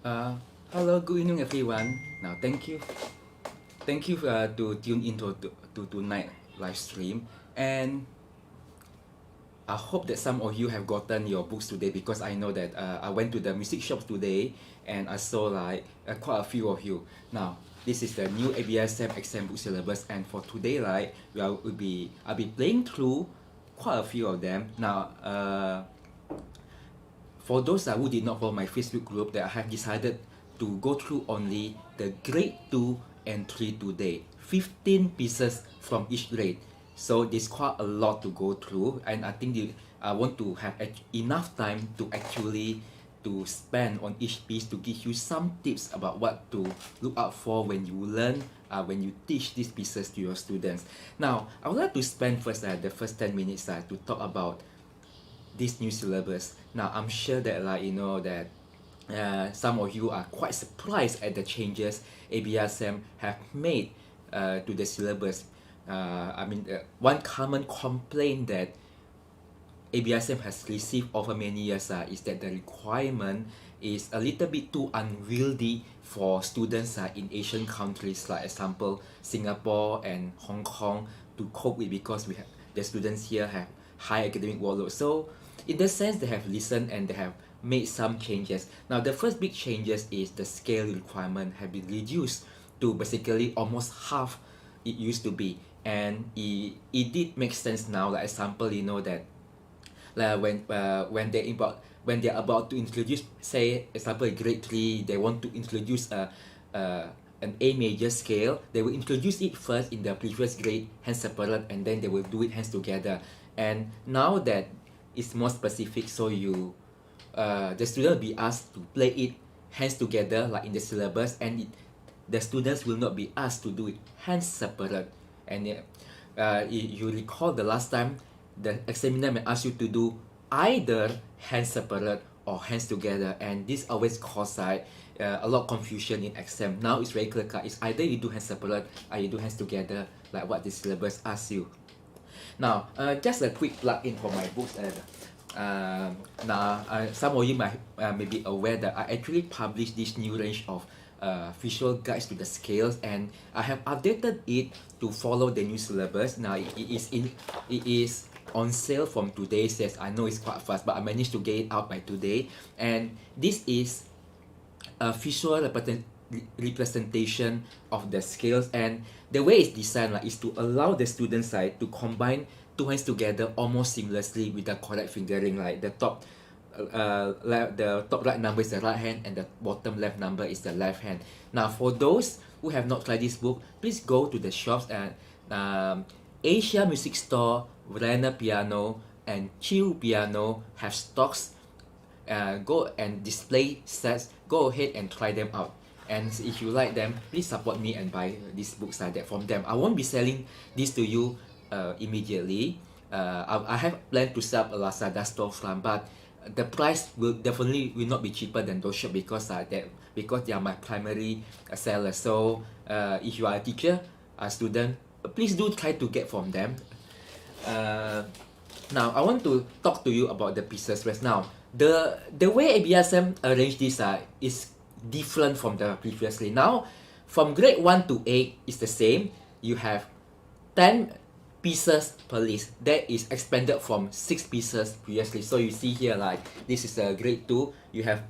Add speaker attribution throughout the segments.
Speaker 1: Uh, Hello, good evening, everyone. Now, thank you to tune into to tonight live stream, and I hope that some of you have gotten your books today because I know that I went to the music shop today and I saw like quite a few of you. Now, this is the new ABRSM exam book syllabus, and for today, like I'll be playing through quite a few of them. Now, for those who did not follow my Facebook group, that I have decided to go through only the grade 2 and 3 today. 15 pieces from each grade. So there's quite a lot to go through, and I think I want to have enough time to actually to spend on each piece to give you some tips about what to look out for when you learn, when you teach these pieces to your students. Now, I would like to spend first the first 10 minutes to talk about this new syllabus. Now, I'm sure that some of you are quite surprised at the changes ABRSM have made to the syllabus. One common complaint that ABRSM has received over many years is that the requirement is a little bit too unwieldy for students in Asian countries, like example Singapore and Hong Kong, to cope with, because the students here have high academic workload. So in that sense, they have listened and they have made some changes. Now, the first big changes is the scale requirement have been reduced to basically almost half it used to be, and it did make sense now. Like example, that when they're about to introduce, say example grade 3, they want to introduce an A major scale, they will introduce it first in the previous grade, hands separate, and then they will do it hands together. And now that it's more specific, so the student will be asked to play it hands together like in the syllabus, and the students will not be asked to do it hands separate. And you recall the last time the examiner may ask you to do either hands separate or hands together, and this always cause a lot of confusion in exam. Now it's very clear cut. It's either you do hands separate or you do hands together, like what the syllabus asks you. Now, just a quick plug-in for my books. Some of you may be aware that I actually published this new range of visual guides to the scales, and I have updated it to follow the new syllabus. Now, it is on sale from today. Says I know it's quite fast, but I managed to get it out by today. And this is a visual representation of the scales, and the way it's designed is to allow the students to combine two hands together almost seamlessly with the correct fingering. Like the top right number is the right hand, and the bottom left number is the left hand. Now, for those who have not tried this book, please go to the shops and Asia Music Store, Verena Piano, and Chill Piano have stocks. Go and display sets. Go ahead and try them out. And if you like them, please support me and buy these books like that from them. I won't be selling this to you immediately. I have planned to set up a Lazada storefront, but the price will not be cheaper than those shops because they are my primary sellers. So if you are a teacher, a student, please do try to get from them. Now I want to talk to you about the pieces right now. The way ABRSM arranged this is different from the previously. Now, from grade 1 to 8 is the same. You have 10 pieces per list. That is expanded from 6 pieces previously. So you see here, like this is a grade 2. You have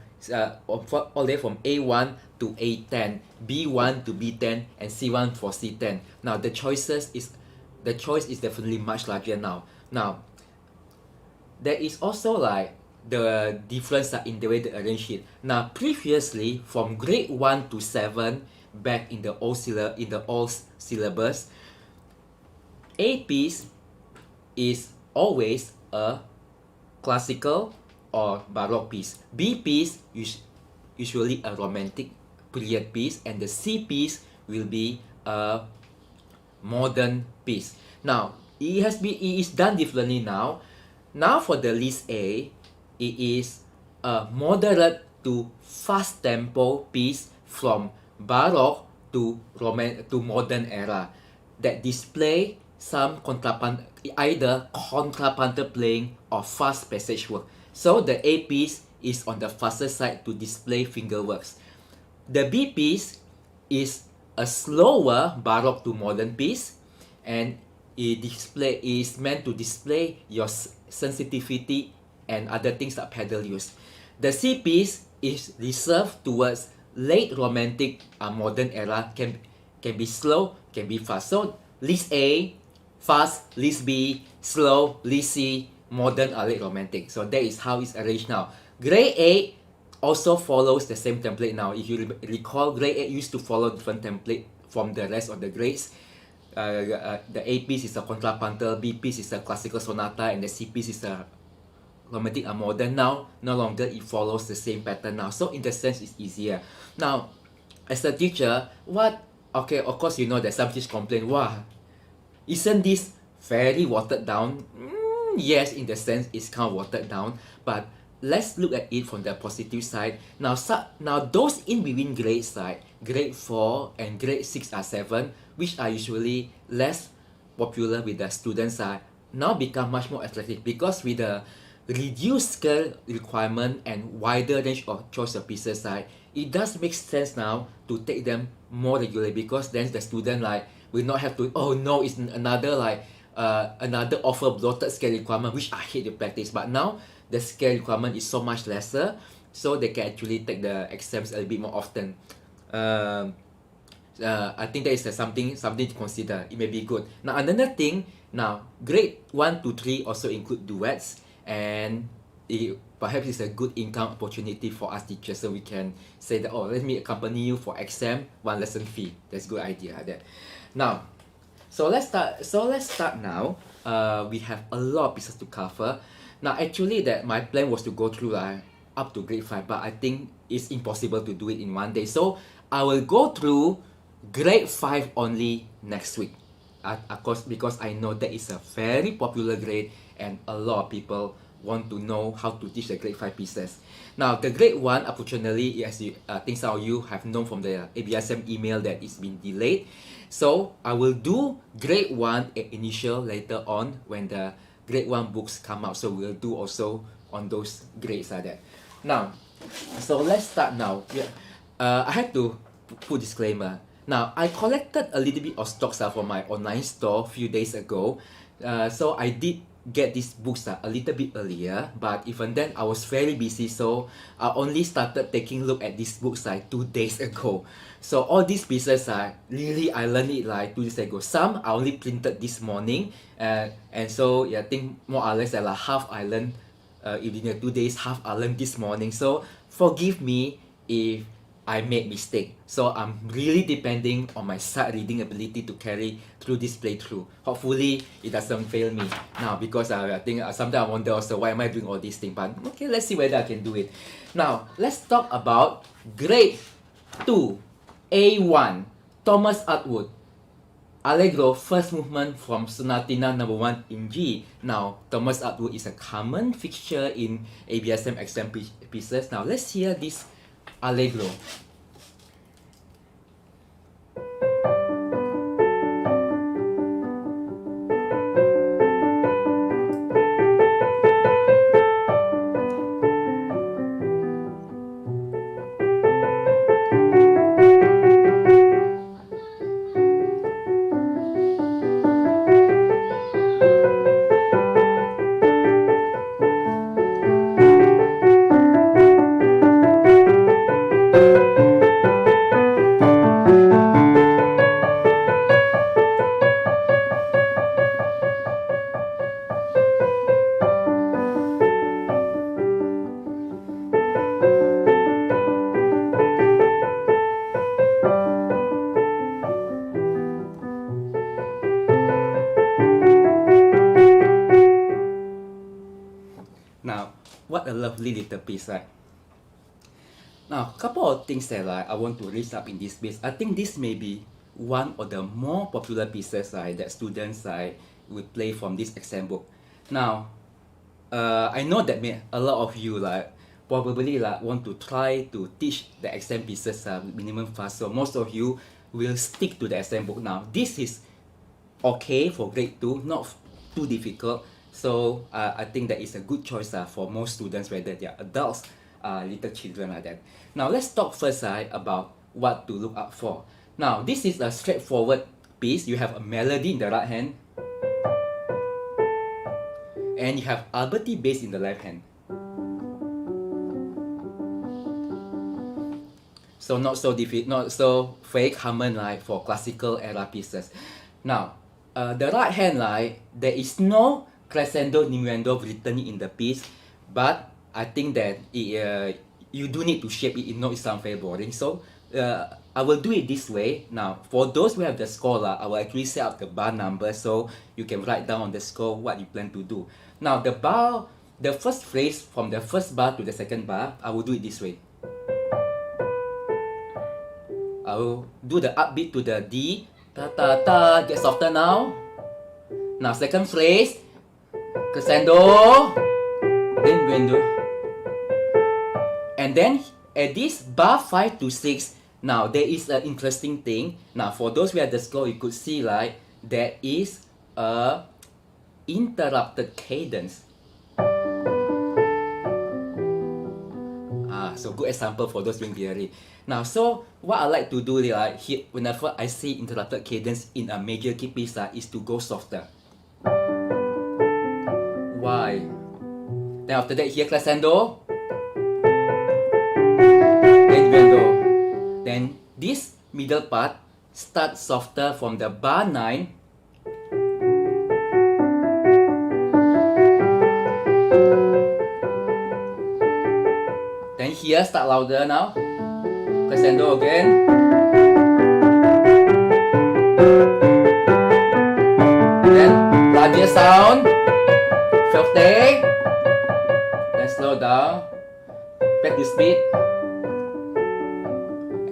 Speaker 1: all the way from A1 to A10, B1 to B10, and C1 for C10. Now the choice is definitely much larger now. Now, there is also like the difference in the way they arrange it. Now, previously from grade 1 to 7, back in the old syllabus, A piece is always a classical or baroque piece. B piece is usually a romantic period piece, and the C piece will be a modern piece. Now, it is done differently now. Now for the list A, it is a moderate to fast tempo piece from baroque to modern era that display some either contrapuntal playing or fast passage work. So the A piece is on the faster side to display fingerworks. The B piece is a slower Baroque to modern piece, and it is meant to display your sensitivity and other things that pedal use. The C piece is reserved towards late Romantic modern era, can be slow, can be fast. So list A, fast, list B, slow, list C, modern or late Romantic. So that is how it's arranged now. Grade 8 also follows the same template now. If you recall, grade 8 used to follow different template from the rest of the grades. The A piece is a contrapuntal, B piece is a classical sonata, and the C piece is a romantic or modern. Now, no longer it follows the same pattern now. So in the sense, it's easier. Now, as a teacher, okay, of course you know that some teachers complain, wow, isn't this very watered down? Yes, in the sense, it's kind of watered down, but let's look at it from the positive side. Now those in between grades, like grade 4 and grade 6 or 7, which are usually less popular with the students, are now become much more attractive because with the reduced scale requirement and wider range of choice of pieces, it does make sense now to take them more regularly, because then the student will not have to, oh no, it's another another offer bloated scale requirement, which I hate to practice. But now the scale requirement is so much lesser, so they can actually take the exams a little bit more often. I think that is something to consider. It may be good. Now another thing, now grade 1 to 3 also include duets, and perhaps it's a good income opportunity for us teachers, so we can say that, oh, let me accompany you for exam, 1 lesson fee. That's a good idea. Now, so let's start now. We have a lot of pieces to cover. Now actually that my plan was to go through up to grade 5, but I think it's impossible to do it in one day. So I will go through grade 5 only next week. Of course, because I know that is a very popular grade and a lot of people want to know how to teach the grade 5 pieces. Now the grade 1, unfortunately, as you think some of you have known from the ABRSM email, that it's been delayed. So I will do grade 1 initial later on when the grade 1 books come out. So we'll do also on those grades like that. Now, so let's start now. I have to put disclaimer. Now, I collected a little bit of stocks from my online store a few days ago. So I did get these books a little bit earlier, but even then I was very busy, so I only started taking a look at these books 2 days ago. So all these pieces really, I learned it 2 days ago. Some I only printed this morning, and so I think more or less half I learned within the 2 days, half I learned this morning. So forgive me if I made mistake. So I'm really depending on my sight reading ability to carry through this playthrough. Hopefully it doesn't fail me now, because I think sometimes I wonder also, why am I doing all these things? But okay, let's see whether I can do it. Now let's talk about grade 2, A1, Thomas Atwood, Allegro, first movement from Sonatina No. 1 in G. Now, Thomas Atwood is a common fixture in ABRSM exam pieces. Now let's hear this Allegro. Now, what a lovely little piece, right? Now, a couple of things that I want to raise up in this piece. I think this may be one of the more popular pieces that students will play from this exam book. Now, I know that a lot of you probably want to try to teach the exam pieces with minimum fast. So most of you will stick to the exam book. Now, this is okay for grade 2, not too difficult. So I think that is a good choice for most students, whether they are adults, little children like that. Now let's talk first about what to look out for. Now, this is a straightforward piece. You have a melody in the right hand, and you have Alberti bass in the left hand. So not so very common like for classical era pieces. Now, the right hand like there is no crescendo diminuendo written in the piece, but I think that you do need to shape it. If not, it sounds very boring. So I will do it this way. Now, for those who have the score, I will actually set up the bar number so you can write down on the score what you plan to do. Now, the first phrase from the first bar to the second bar, I will do it this way. I will do the upbeat to the D, ta ta ta, get softer now. Now, second phrase, crescendo, then diminuendo. And then at this bar 5 to 6, now there is an interesting thing. Now, for those who have the score, you could see like there is a interrupted cadence. So good example for those doing theory. Now, so what I like to do like here, whenever I see interrupted cadence in a major key piece is to go softer. Why? Then after that, here crescendo, then diminuendo. Then this middle part starts softer from the bar 9. Then here start louder now. Crescendo again. Then larger sound. Forte. Then slow down. Back to speed.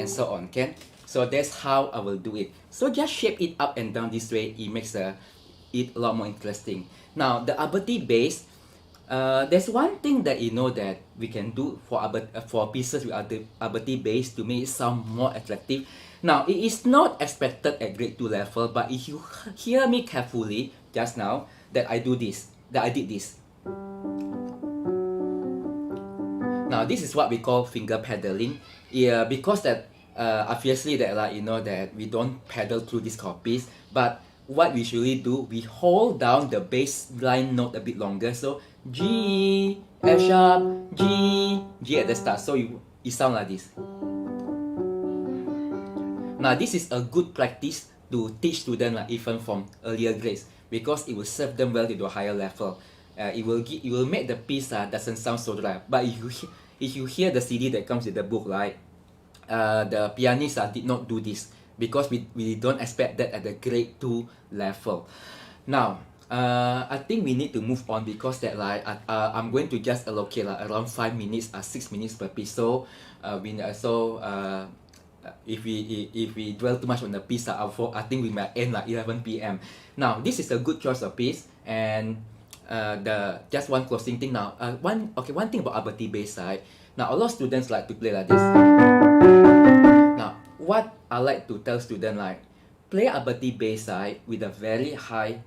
Speaker 1: And so on, okay? So that's how I will do it. So just shape it up and down this way. It makes it a lot more interesting. Now, the Alberti bass, there's one thing that you know that we can do for pieces with Alberti bass to make it sound more attractive. Now, it is not expected at grade 2 level, but if you hear me carefully just now, that I did this. Now, this is what we call finger pedaling. Yeah, because that obviously that like you know that we don't pedal through this piece, but what we usually do, we hold down the bass line note a bit longer. So G, F sharp, G, G at the start. So it sounds like this. Now this is a good practice to teach students like even from earlier grades, because it will serve them well to a higher level. It will make the piece doesn't sound so dry. But if you hear the CD that comes with the book, like the pianists did not do this, because we don't expect that at the grade 2 level. Now, I think we need to move on, because that like I'm going to just allocate like around 5 minutes or 6 minutes per piece. So if we dwell too much on the piece, I think we might end like 11 p.m. Now, this is a good choice of piece, and just one closing thing now. One thing about Alberti bass side. Now, a lot of students like to play like this. Now, what I like to tell students, like, play Alberti bass side with a very high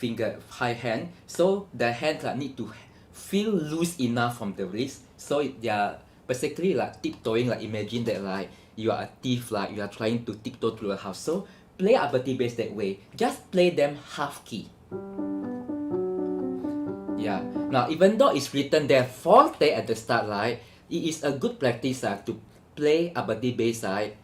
Speaker 1: hand, so the hands need to feel loose enough from the wrist. So they are basically like tiptoeing. Like imagine that like you are a thief, like you are trying to tiptoe through a house. So play Alberti bass that way. Just play them half key. Yeah. Now, even though it's written there forte at the start, like it is a good practice to play Alberti bass side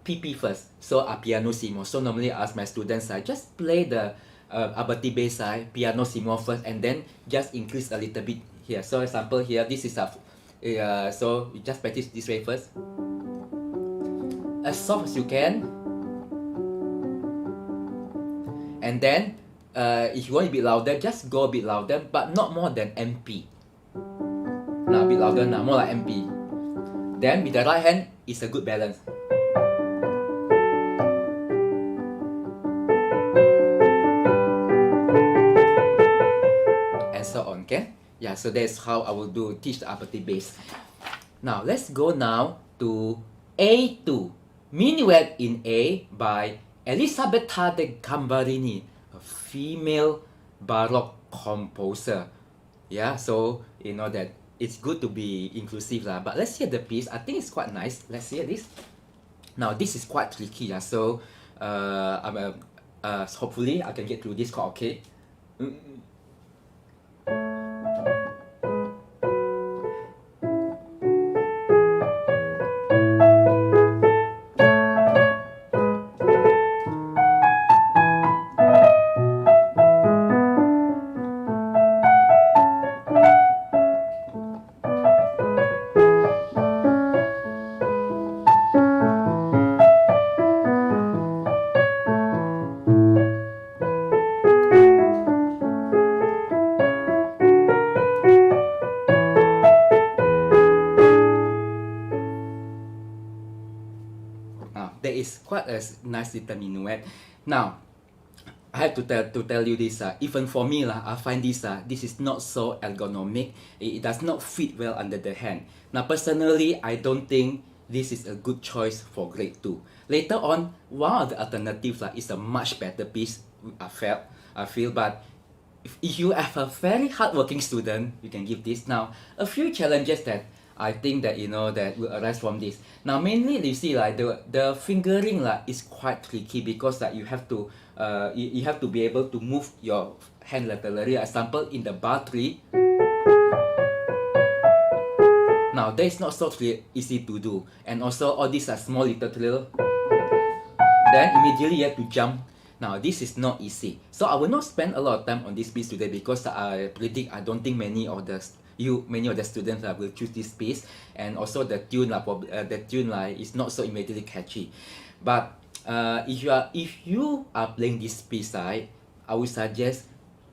Speaker 1: PP first, so pianissimo. So normally I ask my students just play the Alberti bass side pianissimo first, and then just increase a little bit here. So example here, this is so you just practice this way first, as soft as you can, and then if you want a bit louder, just go a bit louder, but not more than MP. Now a bit louder now, more like MP. Then with the right hand, it's a good balance. And so on, okay? Yeah, so that's how I will teach the Alberti bass. Now let's go now to A2, Minuet in A by Elisabetta de Gambarini, a female Baroque composer. Yeah, so you know that it's good to be inclusive, but let's hear the piece. I think it's quite nice. Let's hear this. Now this is quite tricky, so hopefully I can get through this chord, okay? There is quite a nice little minuet. Now, I have to tell you this, even for me, I find this is not so ergonomic. It does not fit well under the hand. Now, personally, I don't think this is a good choice for grade 2. Later on, one of the alternatives is a much better piece, I feel, but if you have a very hardworking student, you can give this. Now, a few challenges that I think that that will arise from this. Now, mainly you see the fingering is quite tricky because you have to you have to be able to move your hand laterally. Example, in the bar 3. Now, that is not so easy to do, and also all these are small little trill. Then immediately you have to jump. Now, this is not easy. So I will not spend a lot of time on this piece today because I don't think many of the students will choose this piece, and also the tune is not so immediately catchy. But if you are playing this piece, I would suggest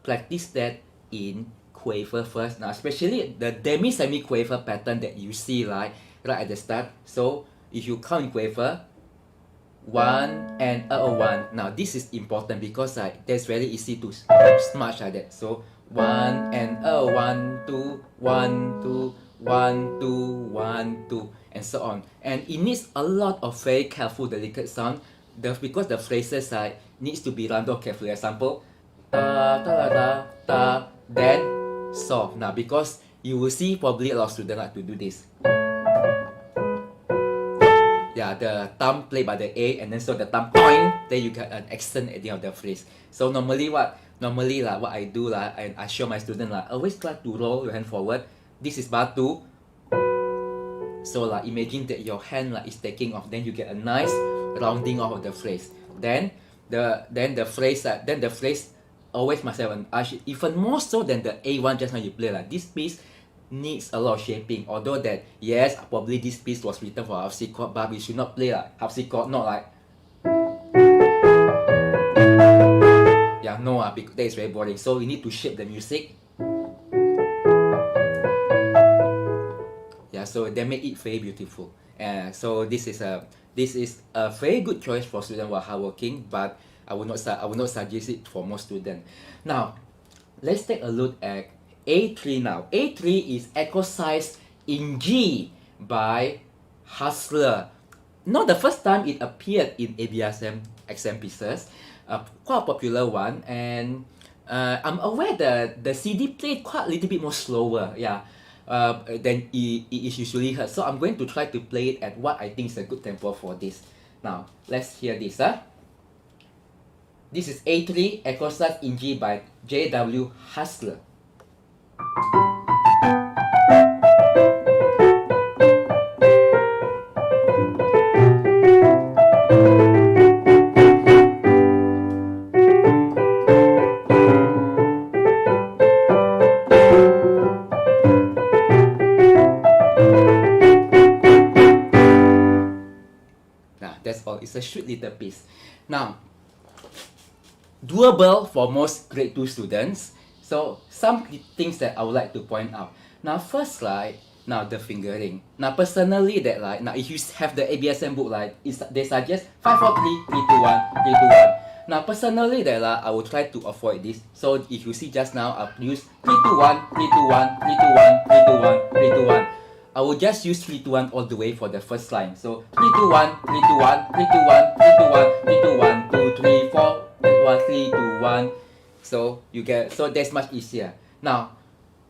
Speaker 1: practice that in quaver first. Now, especially the semi-quaver pattern that you see right at the start. So if you count in quaver, 1 and a 1. Now this is important because that's very easy to smash like that. So 1 and a 1 2 1 2 1 2 1 2 and so on. And it needs a lot of very careful delicate sound because the phrases needs to be run carefully. Example, ta ta ta ta, then so. Now because you will see probably a lot of students like to do this. Yeah, the thumb played by the A, and then so the thumb point, then you get an accent at the end of the phrase. So normally what I do and I show my student always try to roll your hand forward. This is bar 2. So imagine that your hand is taking off, then you get a nice rounding off of the phrase. Then the phrase always must have an arch, even more so than the A1 just now you play. This piece needs a lot of shaping, although that yes, probably this piece was written for half C chord, but we should not play half C chord, not like because that is very boring. So we need to shape the music. Yeah, so they make it very beautiful. So this is a very good choice for students who are hardworking, but I will not suggest it for most students. Now, let's take a look at A3 now. A3 is exercise in G by Hustler. Not the first time it appeared in ABRSM exam pieces, quite a popular one, and I'm aware that the CD played quite a little bit more slower, than it is usually heard. So I'm going to try to play it at what I think is a good tempo for this. Now, let's hear this. This is A3 exercise in G by J.W. Hustler. That's all. It's a short little piece. Now, doable for most grade 2 students. So, some things that I would like to point out. Now, first, now the fingering. Now, personally, now if you have the ABRSM book, they suggest 5 4 3 3 2 1 3 2 1. Now, personally, I will try to avoid this. So, if you see just now, I've used 3 2 1 3 2 1 3 2 1 3 2 1 3 2 1. I will just use 3 2 1 all the way for the first line. So 3 2 1 3 2 1 3 2 1 3 2 1 3 2 1 2 3 4 1 3 2 1. So you get, so that's much easier. Now,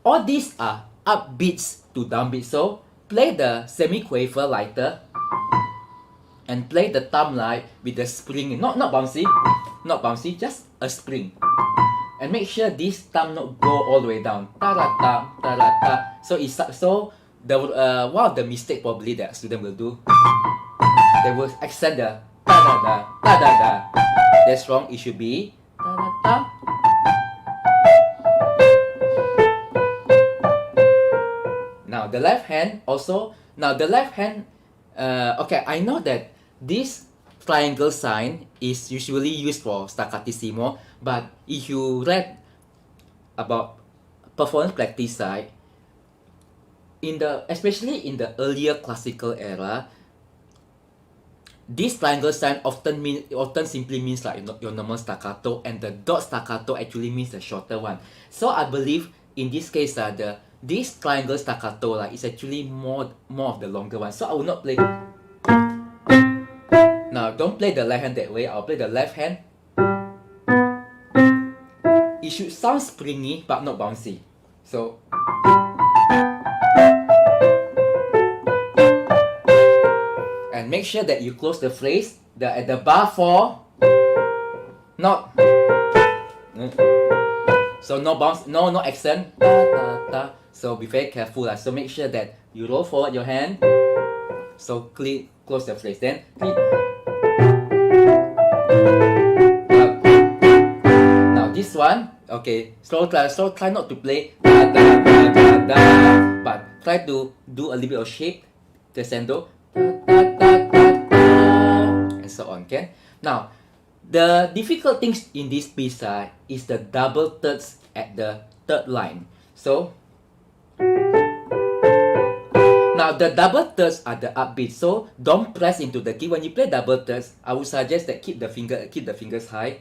Speaker 1: all these are up beats to down beats. So play the semi-quaver lighter and play the thumb like with the spring, not bouncy, just a spring. And make sure this thumb not go all the way down. Ta da ta, ta da ta. So the one of the mistake probably that student will do, they will accent the ta da da, ta da da. That's wrong. It should be ta da ta. Now the left hand also. Now the left hand. Okay, I know that this triangle sign is usually used for staccatissimo, but if you read about performance practice side, especially in the earlier classical era, this triangle sign often simply means like your normal staccato, and the dot staccato actually means the shorter one. So I believe in this case this triangle staccato is actually more of the longer one. So I will not play. Now don't play the left hand that way. I'll play the left hand. It should sound springy but not bouncy. So and make sure that you close the phrase at the bar 4, not so no bounce, no accent. Ta, ta, ta. So be very careful. So make sure that you roll forward your hand. So close the phrase. Then now this one, okay. So try not to play da, da, da, da, da, but try to do a little bit of shape, crescendo, da, da, da, da, da, and so on. Okay. Now the difficult things in this piece is the double thirds at the third line. So now the double thirds are the upbeat, so don't press into the key. When you play double thirds, I would suggest that keep the fingers high.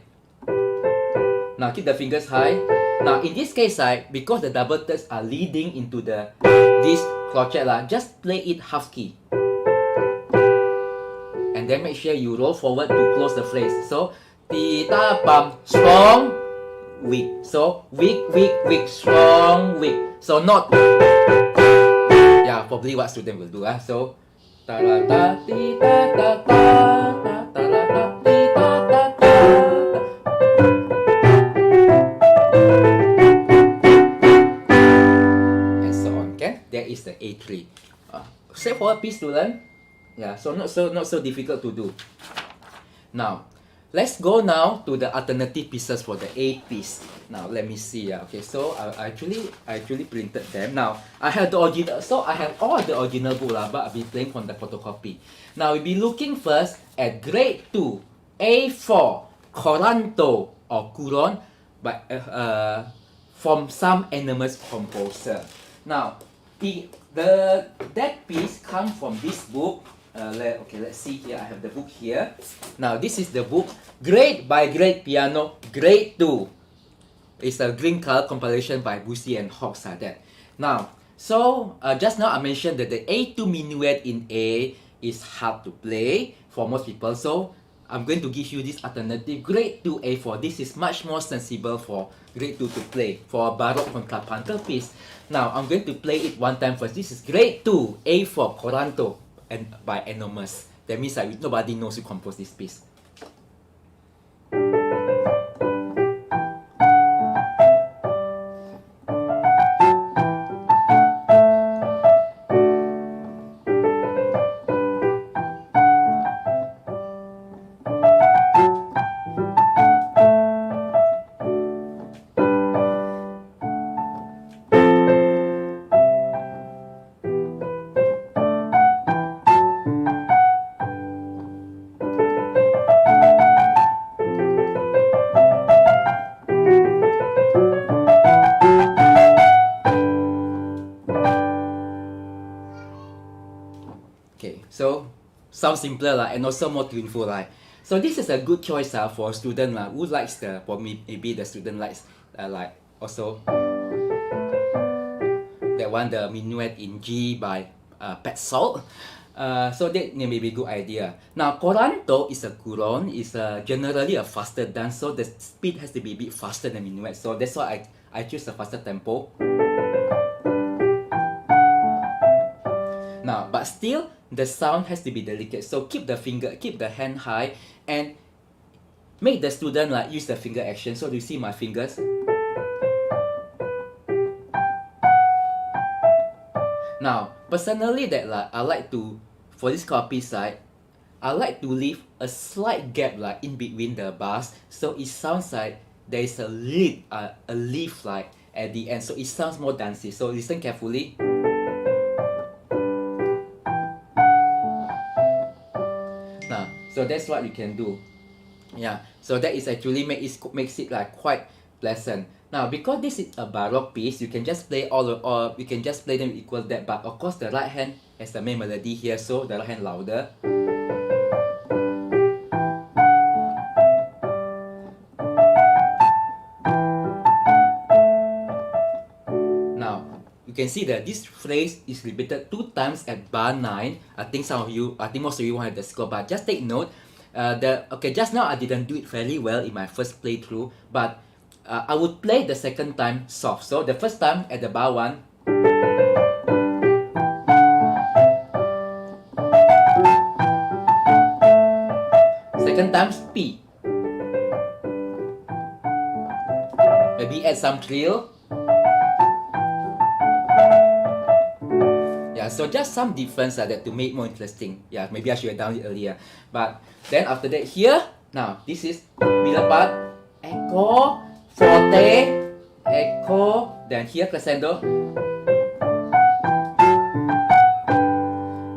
Speaker 1: Now keep the fingers high. Now in this case, because the double thirds are leading into this crochet, just play it half key. And then make sure you roll forward to close the phrase. So ti ta pam, strong, weak. So weak, strong, weak. So not, yeah, probably what student will do. So ta ra ta ti ta ta ta ta ra ta ti ta ta ta. And so on. Okay, that is the A3. Straightforward piece to learn. Yeah, so not so difficult to do. Now, let's go now to the alternative pieces for the A piece. Now, let me see. Okay, so I actually printed them. Now, I have the original. So I have all the original book, but I'll be playing from the photocopy. Now, we'll be looking first at Grade 2, A4, Coranto or Couron, but from some anonymous composer. Now, that piece comes from this book. Let's see here. I have the book here. Now, this is the book, Grade by Grade Piano, Grade 2. It's a green color compilation by Bussy and Hawks. Now, so just now I mentioned that the A2 minuet in A is hard to play for most people. So I'm going to give you this alternative, Grade 2 A4. This is much more sensible for Grade 2 to play for a Baroque contrapuntal piece. Now, I'm going to play it one time first. This is Grade 2 A4 Coranto and by Anonymous. That means nobody knows who composed this piece. Okay, so sounds simpler and also more tuneful. So this is a good choice for a student who likes maybe the student likes also that one, the minuet in G by Petzold. So that may be a good idea. Now Coranto is a couron, is generally a faster dance, so the speed has to be a bit faster than minuet. So that's why I choose a faster tempo. Now, but but still the sound has to be delicate. So keep the hand high, and make the student like use the finger action. So do you see my fingers? Now, personally, that like I like to, for this copy side, I like to leave a slight gap like in between the bars, so it sounds like there is a leaf like at the end, so it sounds more dancey. So listen carefully. Now, so that's what you can do. Yeah, so that is actually makes it like quite pleasant. Now, because this is a baroque piece, you can just play you can just play them equal that, but of course the right hand has the main melody here, so the right hand louder. Now, you can see that this phrase is repeated 2 times at bar 9. I think most of you want the score, but just take note. Just now I didn't do it very well in my first playthrough, but I would play the second time soft. So the first time at the bar 1, second time P. Maybe add some trill. Yeah, so just some difference like that to make it more interesting. Yeah, maybe I should have done it earlier. But then after that here, now this is middle part, echo, forte, echo, then here crescendo,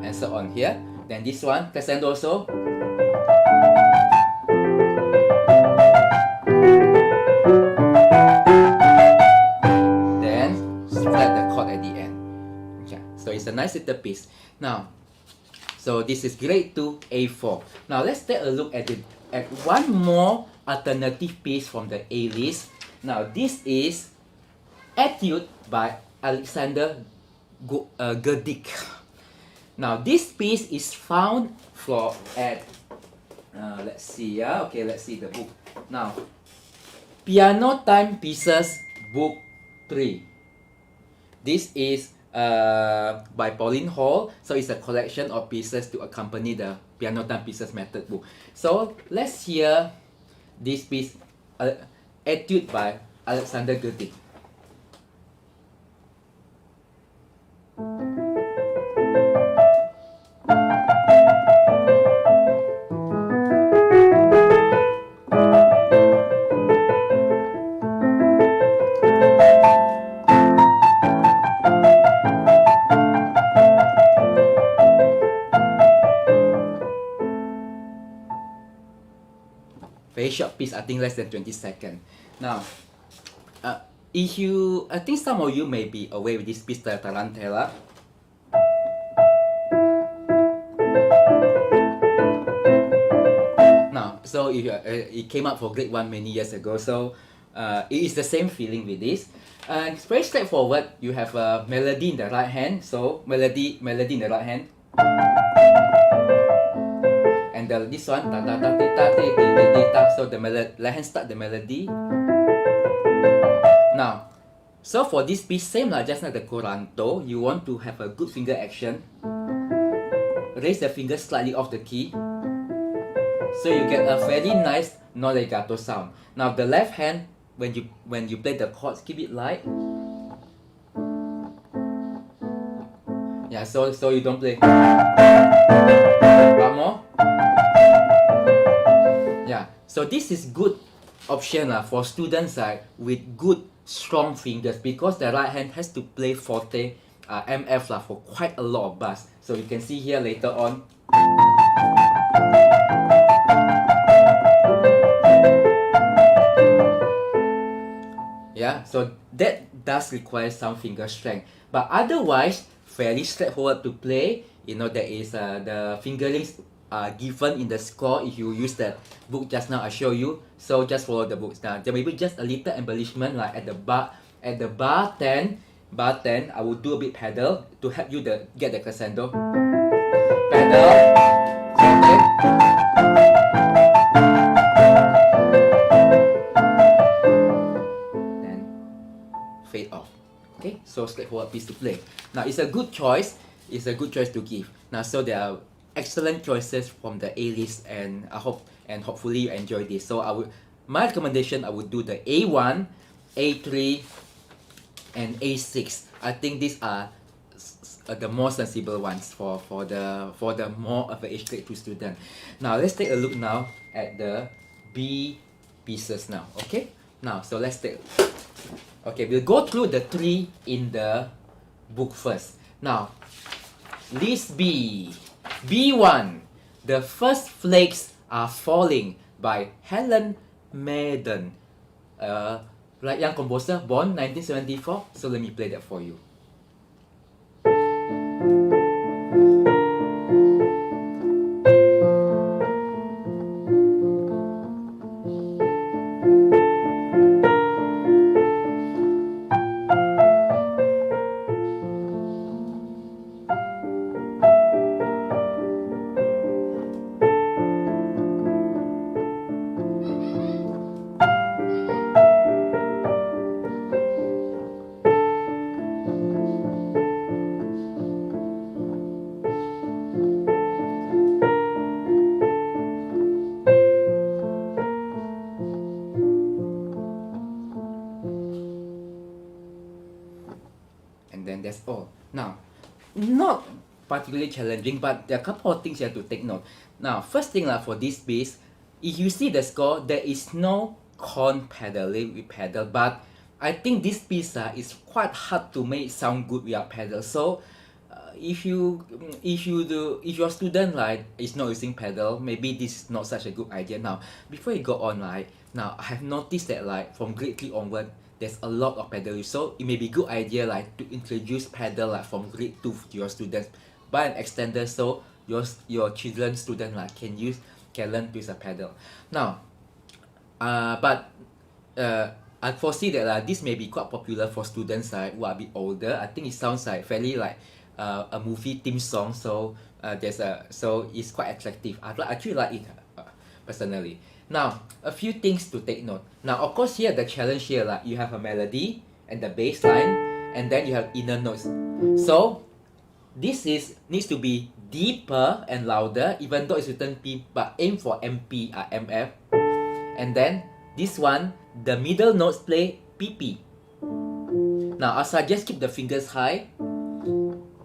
Speaker 1: and so on here. Then this one, crescendo also. Then flat the chord at the end. Okay, so it's a nice little piece. Now, so this is grade 2 A4. Now let's take a look at one more alternative piece from the A list. Now this is Etude by Alexander Gerdick. Now this piece is found at let's see the book. Now, Piano Time Pieces Book 3. This is by Pauline Hall. So it's a collection of pieces to accompany the Piano Time Pieces method book. So let's hear this piece, Etude by Alexander Gerdick. Very short piece, I think less than 20 seconds. Now, I think some of you may be aware with this piece, the Tarantella. Now, so it came out for grade 1 many years ago, so it is the same feeling with this. It's very straightforward. You have a melody in the right hand, so melody in the right hand. And this one, so the left hand start the melody. Now, so for this piece, same like just like the Coranto, you want to have a good finger action. Raise the finger slightly off the key, so you get a very nice non-legato sound. Now the left hand, when you play the chords, keep it light. Yeah, so you don't play. One more. Yeah, so this is good option for students with good strong fingers, because the right hand has to play forte MF for quite a lot of bars. So you can see here later on. Yeah, so that does require some finger strength, but otherwise fairly straightforward to play. You know, there is the fingerings are given in the score if you use that book just now I show you. So just follow the books. Now there may be just a little embellishment like at the bar 10, I will do a bit pedal to help you get the crescendo. Pedal, okay. Then fade off. Okay, so straightforward piece to play. Now it's a good choice is a good choice to give. Now, so there are excellent choices from the A list, and I hope and hopefully you enjoy this. So my recommendation, I would do the A1, A3, and A6. I think these are the more sensible ones for the more of a age grade 2 student. Now let's take a look now at the B pieces now. Okay. Now so let's take. Okay, we'll go through the 3 in the book first. Now, list B. B1. The First Flakes Are Falling by Helen Madden. Like young composer, born 1974. So let me play that for you. And then that's all. Now, not particularly challenging, but there are a couple of things you have to take note. Now, first thing for this piece, if you see the score, there is no con pedaling with pedal, but I think this piece is quite hard to make it sound good without pedal. So, if your student is not using pedal, maybe this is not such a good idea. Now, before you go on, now I have noticed that from grade 3 onward, there's a lot of pedal use. So it may be a good idea to introduce pedal from grade 2 to your students by an extender, so your children student can learn to use a pedal. Now, but I foresee that this may be quite popular for students who are a bit older. I think it sounds fairly a movie theme song, so so it's quite attractive. I actually like it personally. Now, a few things to take note. Now, of course, here the challenge here, you have a melody and the bass line, and then you have inner notes. So this needs to be deeper and louder, even though it's written P, but aim for MP or MF. And then this one, the middle notes play PP. Now, I suggest keep the fingers high,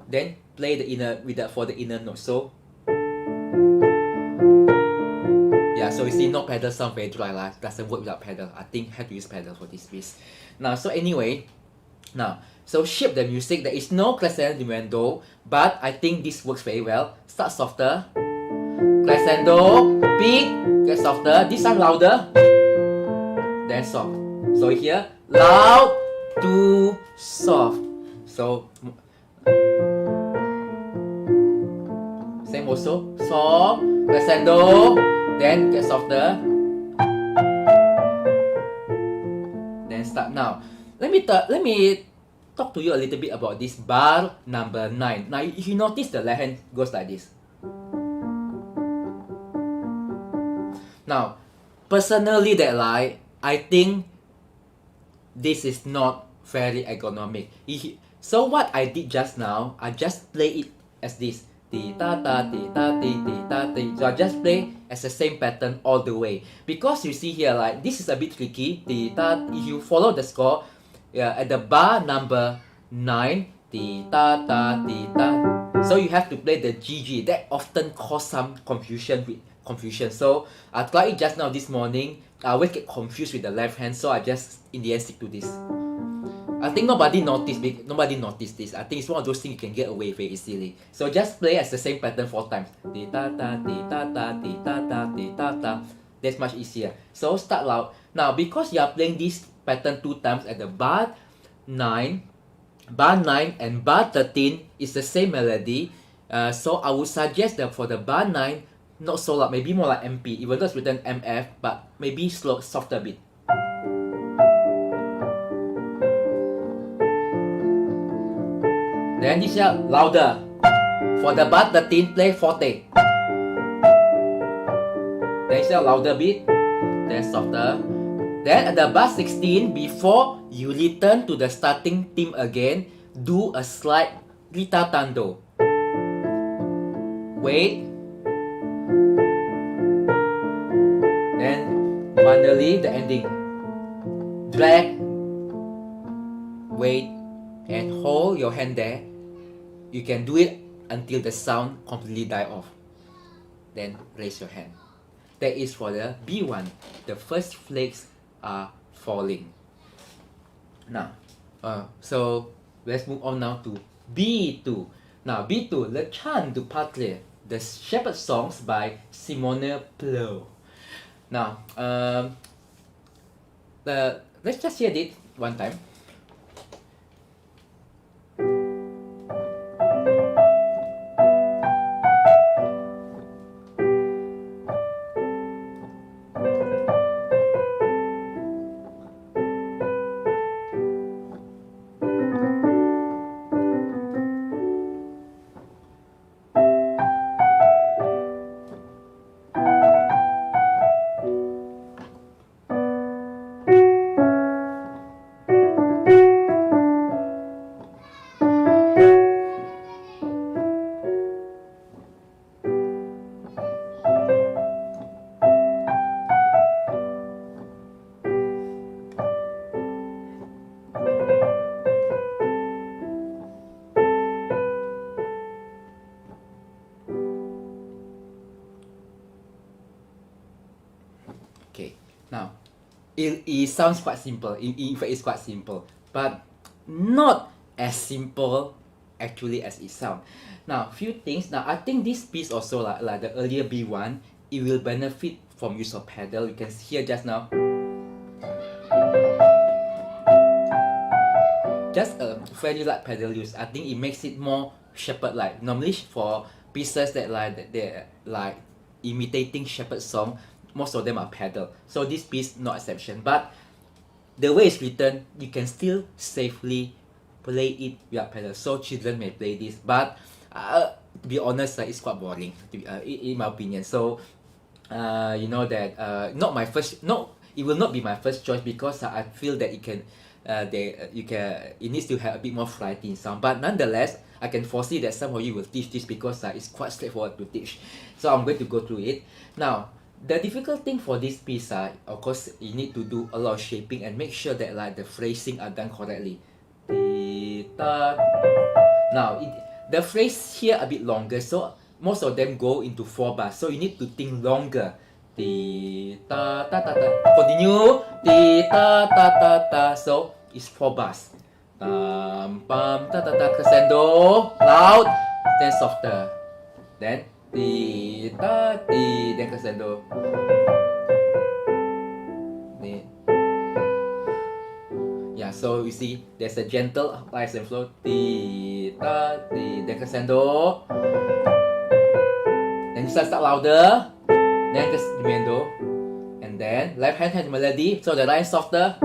Speaker 1: then play the inner for the inner note. So yeah, so you see no pedal sound very dry, doesn't work without pedal. I think have to use pedal for this piece. Now, so anyway, so shape the music. There is no crescendo diminuendo, but I think this works very well. Start softer, crescendo, peak, get softer. This time louder, then soft. So here, loud to soft. So same also, soft, crescendo, then get softer, then start. Now, let me talk to you a little bit about this bar number 9. Now, if you notice, the left hand goes like this. Now, personally, I think this is not very ergonomic. So what I did just now, I just play it as this. Ti ta ta ti ta ti ti ta ti. So I just play as the same pattern all the way. Because you see here, this is a bit tricky. Ti ta. If you follow the score, at the bar number 9, ti ta ta ti ta. So you have to play the GG. That often cause some confusion. So I tried it just now this morning. I always get confused with the left hand. So I just in the end stick to this. I think nobody noticed this. I think it's one of those things you can get away very easily. So just play as the same pattern 4 times. Ti ta ta ti ta ta ti ta ta ti ta ta. That's much easier. So start loud. Now, because you are playing this pattern 2 times at the bar 9 and bar 13 is the same melody. So I would suggest that for the bar 9, not so loud, maybe more like MP. Even though it's written MF, but maybe slow, softer a bit. Then this here, louder. For the bar 13, play forte. Then this here, louder bit. Then softer. Then at the bar 16, before you return to the starting theme again, do a slight ritardando. wait, then finally the ending. Drag, wait, and hold your hand there. You can do it until the sound completely die off. Then raise your hand. That is for the B1. The first flakes are falling. Now, so let's move on now to B2. Now, B2, Le Chant du Patrie, the Shepherd Songs by Simone Pleu. Now, let's just hear it one time. Okay, now it sounds quite simple. In fact, it's quite simple, but not as simple actually as it sounds. Now, few things. Now, I think this piece also like the earlier B1, it will benefit from use of pedal. You can hear just now. Just a fairly light pedal use. I think it makes it more shepherd-like. Normally for pieces that they're like imitating shepherd song, most of them are pedal. So this piece no exception. But the way it's written, you can still safely play it without pedal. So children may play this. But to be honest, it's quite boring in my opinion. So you know that it will not be my first choice because I feel that it can. It needs to have a bit more variety in sound, but nonetheless, I can foresee that some of you will teach this because it's quite straightforward to teach. So I'm going to go through it. Now, the difficult thing for this piece, of course, you need to do a lot of shaping and make sure that the phrasing are done correctly. Now, the phrase here a bit longer, so most of them go into 4 bars. So you need to think longer. Continue. So it's 4 bars. Crescendo, loud, then softer. Then then crescendo. Yeah, so you see there's a gentle rise and flow. Then crescendo. Then you start louder. Then diminuendo. And then left hand has melody, so the line softer.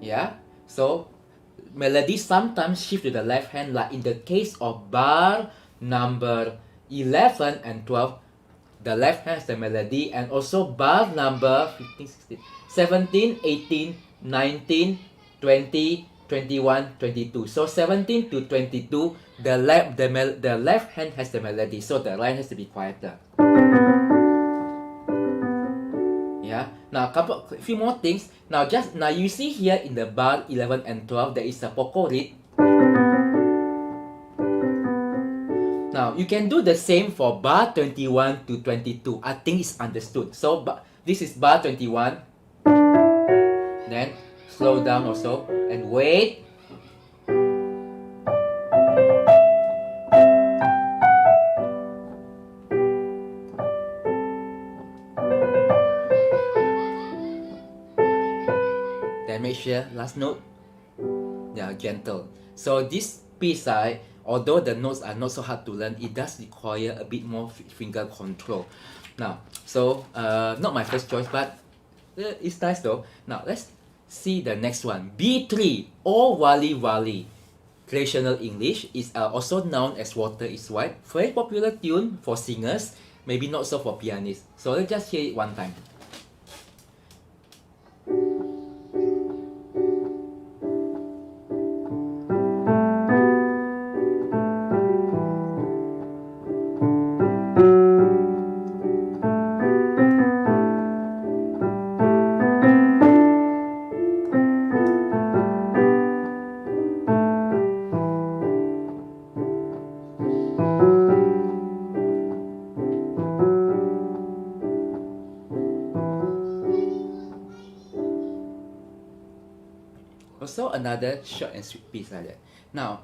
Speaker 1: Yeah, so melody sometimes shift to the left hand, like in the case of bar number 11 and 12, the left hand has the melody, and also bar number 15, 16, 17, 18, 19, 20, 21, 22. So 17 to 22, the left hand has the melody, so the right has to be quieter. Yeah. Now a few more things. Now you see here in the bar 11 and 12 there is a poco reed. Now you can do the same for bar 21 to 22. I think it's understood. So this is bar 21. Then slow down also and wait. Make sure last note, they are gentle. So this piece, although the notes are not so hard to learn, it does require a bit more finger control. Now, so not my first choice, but it's nice though. Now let's see the next one. B3, O Wali Wali. Traditional English is also known as Water is White. Very popular tune for singers, maybe not so for pianists. So let's just hear it one time. Also another short and sweet piece like that. Now,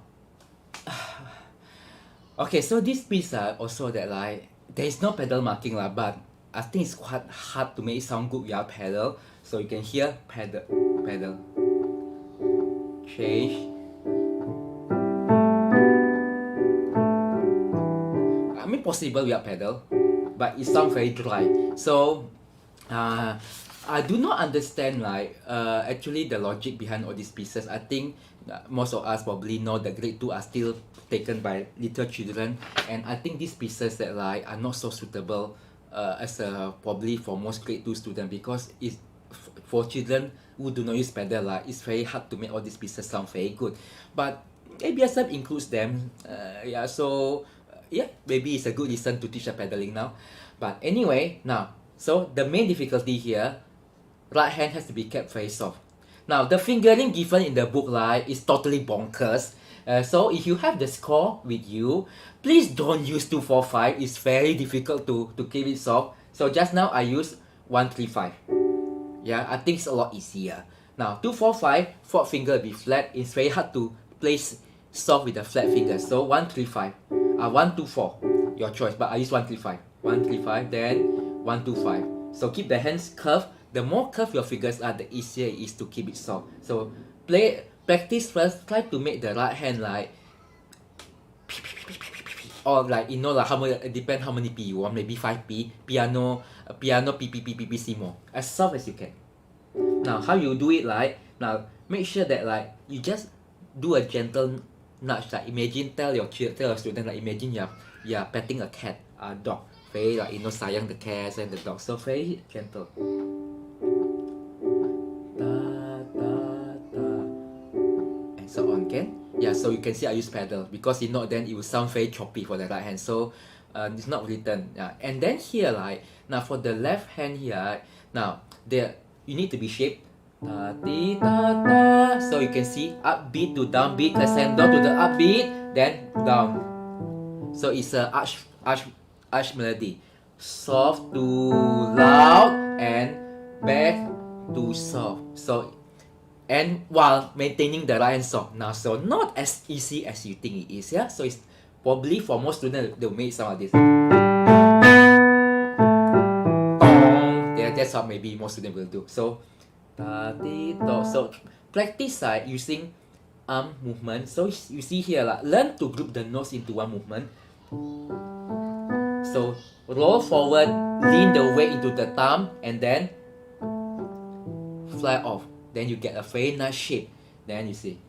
Speaker 1: okay, so this piece also that like there is no pedal marking lah, but I think it's quite hard to make it sound good without pedal. So you can hear pedal, change. I mean possible without pedal, but it sounds very dry. So I do not understand like actually the logic behind all these pieces. I think most of us probably know that grade 2 are still taken by little children, and I think these pieces that like are not so suitable as probably for most grade 2 students, because it's for children who do not use pedal it's very hard to make all these pieces sound very good. But ABSM includes them, yeah, so yeah, maybe it's a good lesson to teach the pedaling now. But anyway, now, so the main difficulty here, right hand has to be kept very soft. Now, the fingering given in the book is totally bonkers. So if you have the score with you, please don't use 2, 4, 5. It's very difficult to keep it soft. So just now I used 1, 3, 5. Yeah, I think it's a lot easier. Now, 2, 4, 5, fourth finger will be flat. It's very hard to place soft with the flat finger. So 1, 3, 5. 1, 2, 4. Your choice. But I use 1, 3, 5. 1, 3, 5. Then 1, 2, 5. So keep the hands curved. The more curved your fingers are, the easier it is to keep it soft. So practice first. Try to make the right hand like, or like, you know, like how many, depend how many P you want, maybe 5P, piano P, more. As soft as you can. Now, how you do it now make sure that like, you just do a gentle nudge, like imagine, tell your student, like imagine you're petting a cat, a dog. Very like, you know, sayang the cats and the dog. So very gentle. And so on, can? Yeah, so you can see I use pedal, because if not then it will sound very choppy for the right hand. So it's not written. Yeah. And then here now for the left hand here, now there you need to be shaped. So you can see upbeat to downbeat, crescendo to the upbeat, then down. So it's a arch melody. Soft to loud and back to soft. So, and while maintaining the right hand soft. Now, so not as easy as you think it is, yeah? So it's probably for most students, they'll make sound like this. Yeah, that's how maybe most students will do. So, so practice using arm movement. So you see here, learn to group the notes into one movement. So roll forward, lean the weight into the thumb, and then fly off. Then you get a very nice shape. Then you see.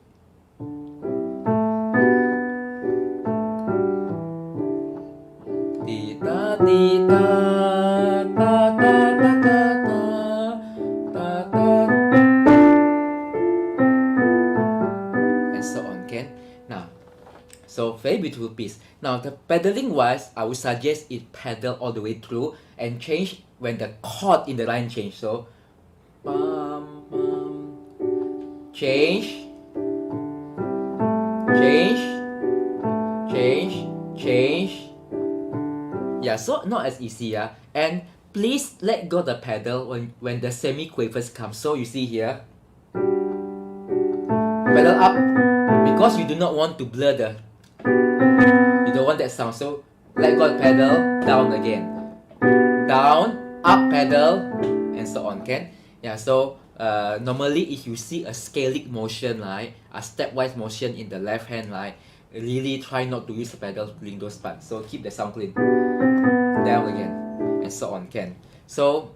Speaker 1: And so on, can? Now, so very beautiful piece. Now the pedaling wise, I would suggest it pedal all the way through and change when the chord in the line change. So, change, yeah, so not as easy, yeah. And please let go the pedal when the semi-quavers come. So you see here, pedal up, because you do not want to blur you don't want that sound. So let go the pedal, down again, down, up pedal, and so on, can? Yeah, so normally if you see a scalic motion, a stepwise motion in the left hand, really try not to use the pedal during those parts. So keep the sound clean. Down again, and so on, can. So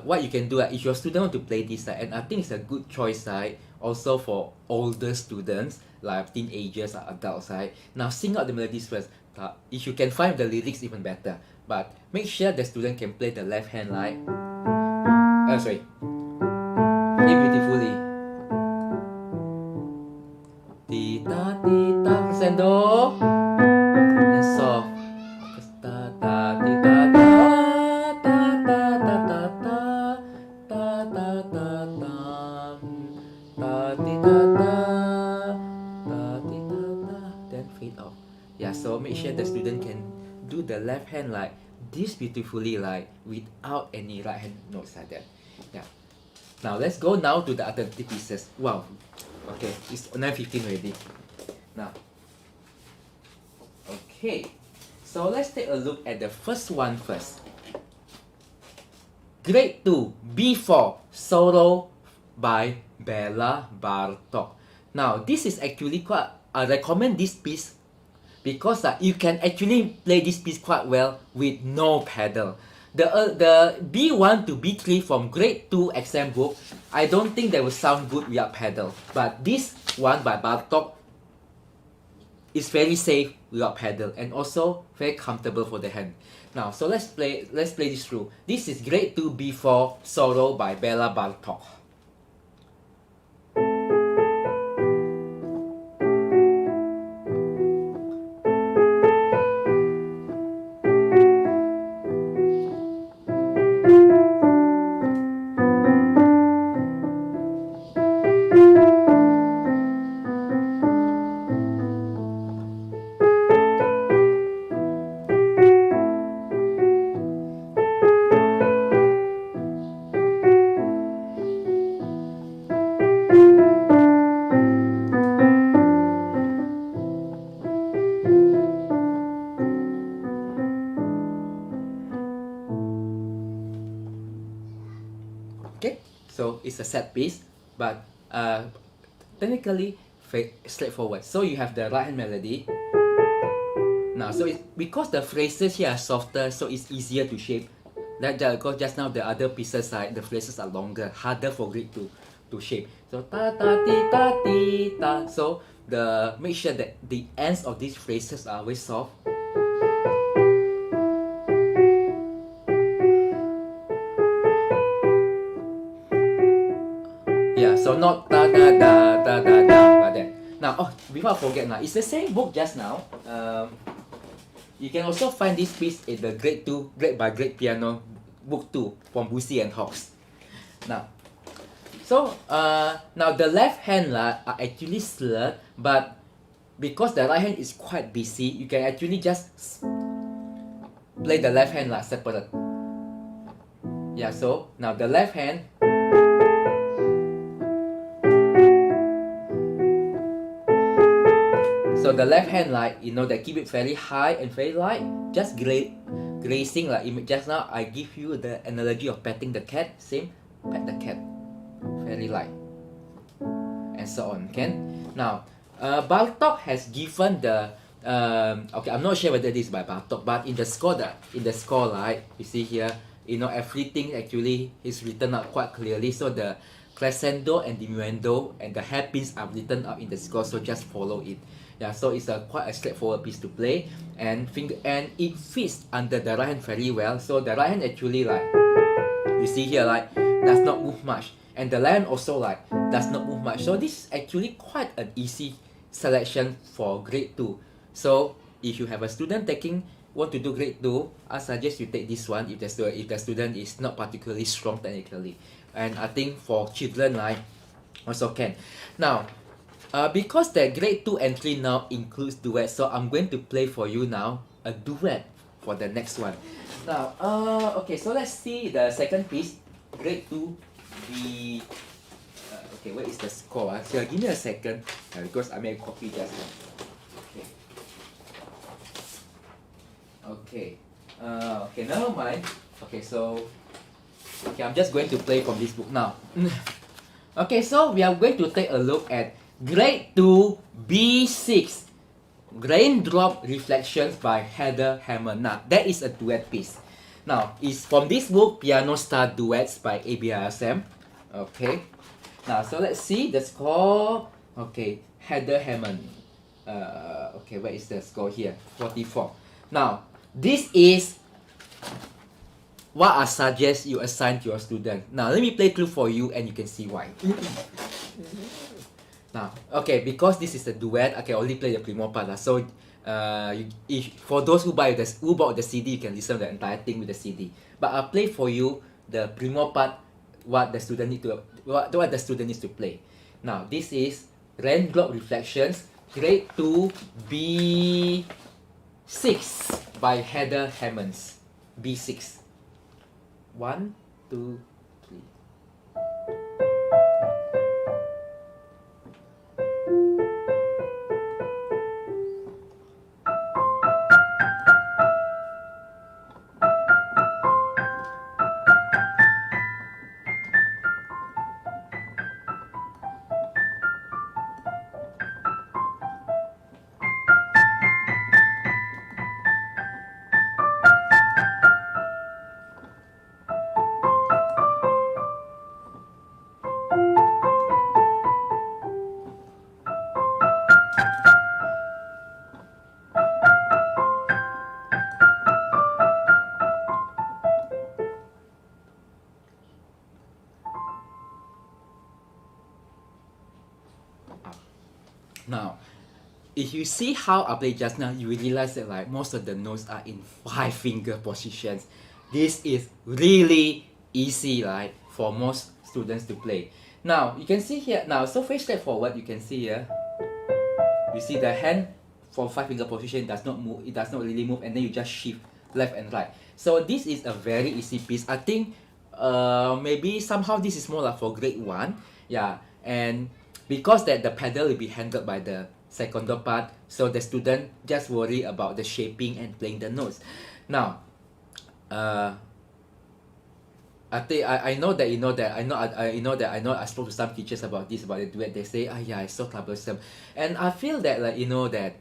Speaker 1: what you can do, if your student want to play this, and I think it's a good choice, also for older students, like teenagers or adults, now sing out the melodies first. If you can find the lyrics, even better. But make sure the student can play the left hand, sorry, play beautifully. Tita, tita, crescendo, and soft. Then fade off. Yeah, so make sure the student can do the left hand this beautifully, without any right hand notes like that. Yeah. Now let's go now to the alternative pieces. Wow. Okay, it's 9:15 already. Now. Okay. So let's take a look at the first one first. Grade 2, B4, Solo by Bella Bartok. Now, this is actually quite, I recommend this piece because you can actually play this piece quite well with no pedal. The B1 to B3 from grade 2 exam book, I don't think they will sound good without pedal. But this one by Bartok is very safe without pedal and also very comfortable for the hand. Now, so let's play this through. This is grade 2 B4 Solo by Bella Bartok. Okay, so it's a set piece, but technically straightforward. So you have the right hand melody. Now, so it's because the phrases here are softer, so it's easier to shape. Because just now the other pieces the phrases are longer, harder for grade to shape. So ta ta ti ta ti ta. So make sure that the ends of these phrases are very soft. Yeah, so not da da da da da da like that. Now, before I forget, it's the same book just now. You can also find this piece in the grade 2, grade by grade piano, book 2 from Bussy and Hawkes. Now, so now the left hand are actually slurred, but because the right hand is quite busy, you can actually just play the left hand separate. Yeah, so now the left hand. So the left hand they keep it very high and very light, just grazing just now I give you the analogy of petting the cat, same, pet the cat, very light, and so on, Now, Bartok has given the, okay, I'm not sure whether this is by Bartok, but in the score, you see here, everything actually is written out quite clearly, so the crescendo and diminuendo and the hairpins are written out in the score, so just follow it. Yeah, so it's quite a straightforward piece to play, and it fits under the right hand very well. So the right hand actually you see here does not move much, and the left hand also does not move much. So this is actually quite an easy selection for grade 2. So if you have a student want to do grade 2, I suggest you take this one if the student is not particularly strong technically. And I think for children also can. Now, because the grade 2 entry now includes duet, so I'm going to play for you now a duet for the next one. Now, okay, so let's see the second piece, grade 2 B. Okay, where is the score? So give me a second because I made a copy just now. Okay. Okay, never mind. Okay, so I'm just going to play from this book now. Okay, so we are going to take a look at grade 2 B6, Raindrop Reflections by Heather Hammond. Now, that is a duet piece. Now, it's from this book, Piano Star Duets by ABRSM. Okay. Now, so let's see the score. Okay, Heather Hammond. Okay, where is the score here? 44. Now, this is what I suggest you assign to your student. Now, let me play through for you and you can see why. Now, okay, because this is a duet, I can only play the primo part. So, for those who bought the CD, you can listen to the entire thing with the CD. But I'll play for you the primo part, what the student needs to play. Now, this is Raindrop Reflections, grade 2 B6 by Heather Hammond. B6. 1, 2, 3. Now, if you see how I played just now, you realize that like most of the notes are in 5-finger positions. This is really easy, right, for most students to play. Now, you can see here, now, so very straightforward, you can see here, you see the hand for 5-finger position does not move, it does not really move, and then you just shift left and right. So this is a very easy piece. I think maybe somehow this is more like for grade 1. Yeah, and because that the pedal will be handled by the secondo part, so the student just worry about the shaping and playing the notes. Now, I know that I spoke to some teachers about this, about the duet. They say, yeah, it's so troublesome, and I feel that like that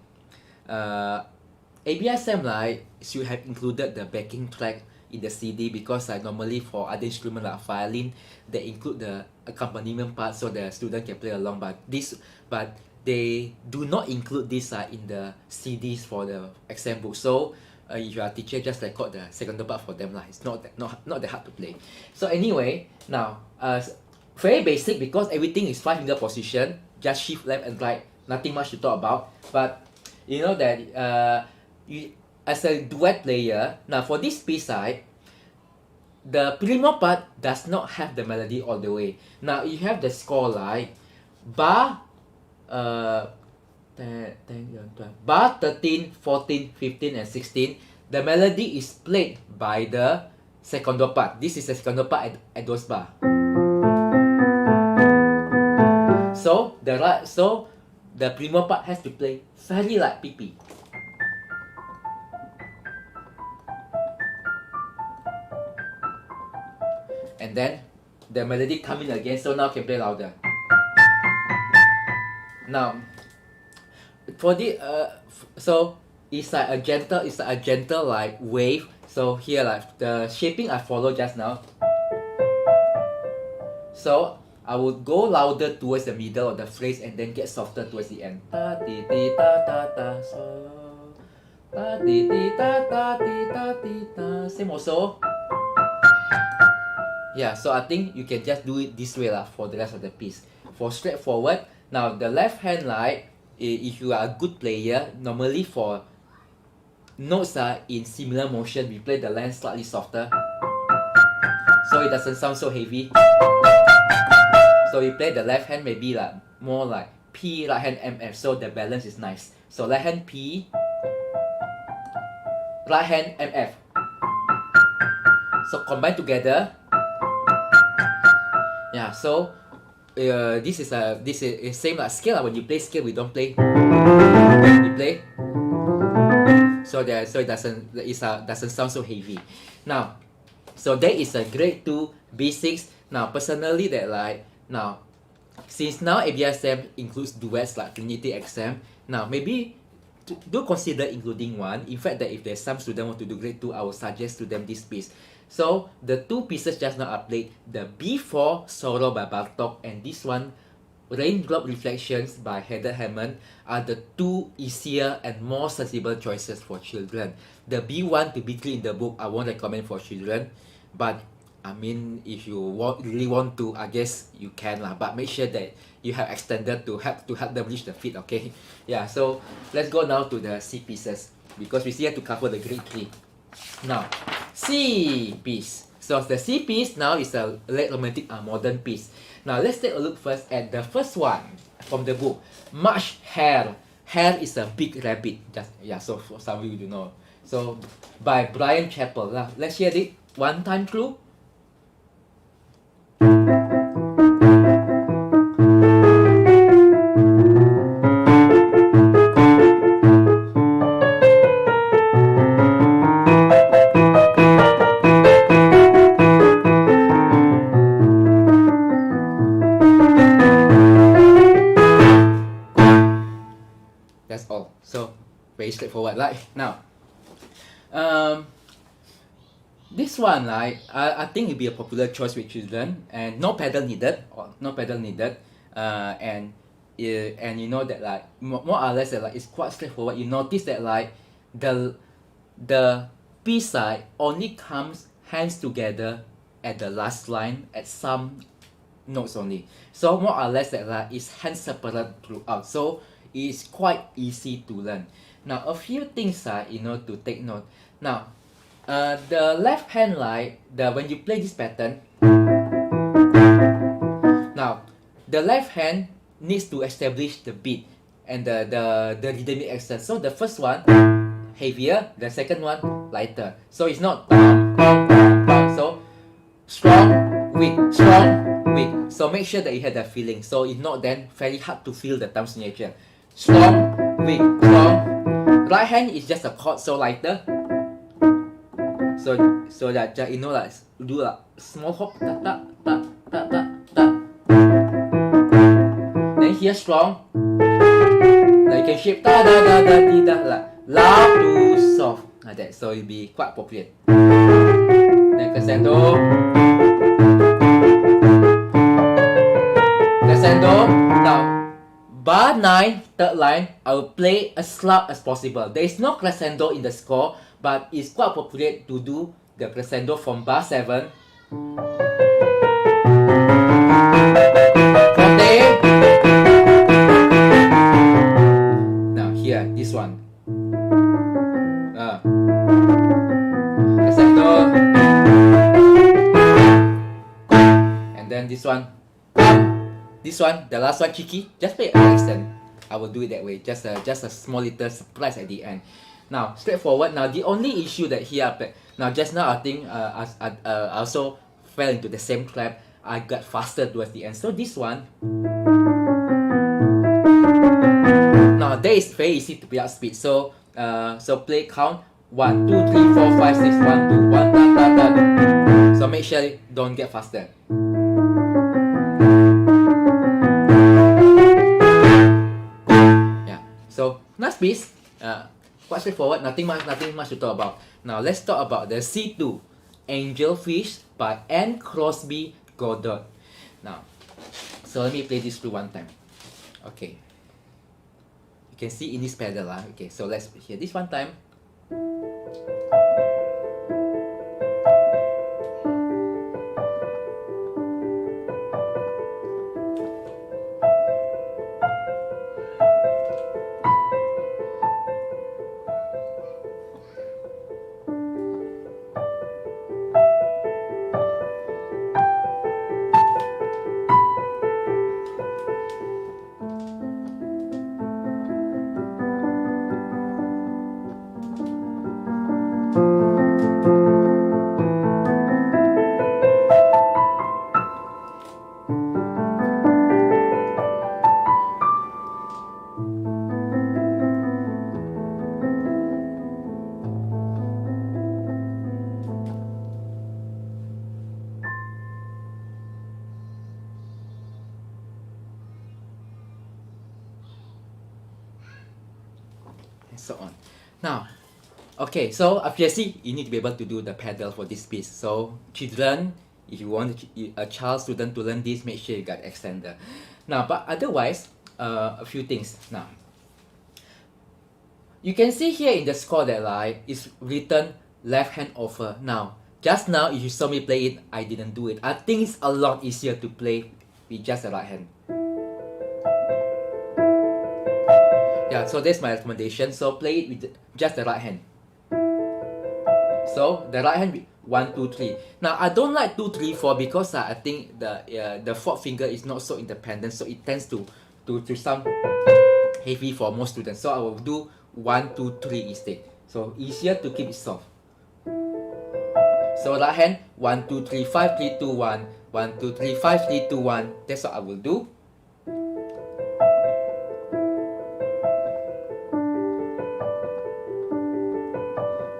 Speaker 1: ABRSM like should have included the backing track in the CD, because like normally for other instruments like violin, they include the accompaniment part so the student can play along. But they do not include this in the CDs for the exam book. So if you are a teacher, just record the second part for them. It's not that hard to play. So anyway, now very basic, because everything is 5-finger position, just shift left and right, nothing much to talk about. But you know that you, as a duet player, now for this piece the primo part does not have the melody all the way. Now you have the score like bar 13, 14, 15, and 16. The melody is played by the secondo part. This is the secondo part at those bar. So the primo part has to play very like PP. And then the melody come in again, so now can play louder. Now, for the so it's like a gentle like wave. So here like the shaping I followed just now. So I would go louder towards the middle of the phrase and then get softer towards the end. Ta ti ti ta ta ta so ta ti ti ta ta ti ta ti ta. Same also. Yeah, so I think you can just do it this way for the rest of the piece. For straightforward, now the left hand if you are a good player, normally for notes in similar motion, we play the length slightly softer, so it doesn't sound so heavy. So you play the left hand maybe like more like P, right hand MF, so the balance is nice. So left hand P, right hand MF. So combine together. Yeah, so this is same like scale. When you play scale, we don't play. We play. So it doesn't sound so heavy. Now, so that is a grade 2 basics. Now, personally, since now ABRSM includes duets like Trinity exam. Now, maybe do consider including one. In fact, that if there's some student want to do grade 2, I will suggest to them this piece. So the two pieces just now I played, the B4 Sorrow by Bartok and this one Raindrop Reflections by Heather Hammond, are the two easier and more sensible choices for children. The B1 to B3 in the book I won't recommend for children, but I mean if you really want to, I guess you can but make sure that you have extended to help them reach the feet, okay? Yeah, so let's go now to the C pieces, because we still have to cover the grade 3. Now, C piece. So the C piece now is a late romantic modern piece. Now let's take a look first at the first one from the book. Much Hair. Hair is a big rabbit. So for some of you do know. So by Brian Chappell. Now let's hear it one time through. That's all. So very straightforward. Now, this one I think it'll be a popular choice with children, and no pedal needed. And you know that more or less it's quite straightforward. You notice that the piece only comes hands together at the last line at some notes only. So more or less it's hand separate throughout. So it's quite easy to learn. Now, a few things to take note. Now, the left hand when you play this pattern, now the left hand needs to establish the beat and the rhythmic accent. So the first one heavier, the second one lighter. So it's not so strong, weak, strong, weak. So make sure that you have that feeling. So if not, then very hard to feel the thumb signature. Strong, weak, strong. Right hand is just a chord, so lighter. So that like do a small hop, ta ta ta ta ta ta. Then here strong. Like you can shape da da da da di da, like loud to soft, like that. So it'll be quite appropriate. Then crescendo. Now, bar 9, third line, I will play as loud as possible. There is no crescendo in the score, but it's quite appropriate to do the crescendo from bar 7. Forte. Now here, this one. Crescendo. And then this one. This one, the last one, cheeky, just play an accent. I will do it that way, just a small little surprise at the end. Now, straightforward. Now, the only issue that here, now just now I think I also fell into the same trap. I got faster towards the end. So this one, now that is very easy to play up speed. So play count 1, 2, 3, 4, 5, 6, 1, 2, 1, da, da, da. So make sure don't get faster. So next piece, quite straightforward, nothing much to talk about. Now let's talk about the C2, Angelfish by Anne Crosby Goddard. Now, so let me play this through one time. Okay. You can see in this pedal. Okay, so let's hear this one time. So on. Now, okay, so obviously you need to be able to do the pedal for this piece. So children, if you want a child student to learn this, make sure you got extender. Now, but otherwise, a few things. Now, you can see here in the score that is written left hand offer. Now, just now if you saw me play it, I didn't do it. I think it's a lot easier to play with just the right hand. Yeah, so that's my recommendation. So play it with just the right hand. So the right hand, 1, 2, 3. Now I don't like 2, 3, 4 because I think the fourth finger is not so independent, so it tends to sound heavy for most students. So I will do 1, 2, 3 instead. So easier to keep it soft. So right hand, 1, 2, 3, 5, 3, 2, 1. 1, 2, 3, 5, 3, 2, 1. That's what I will do.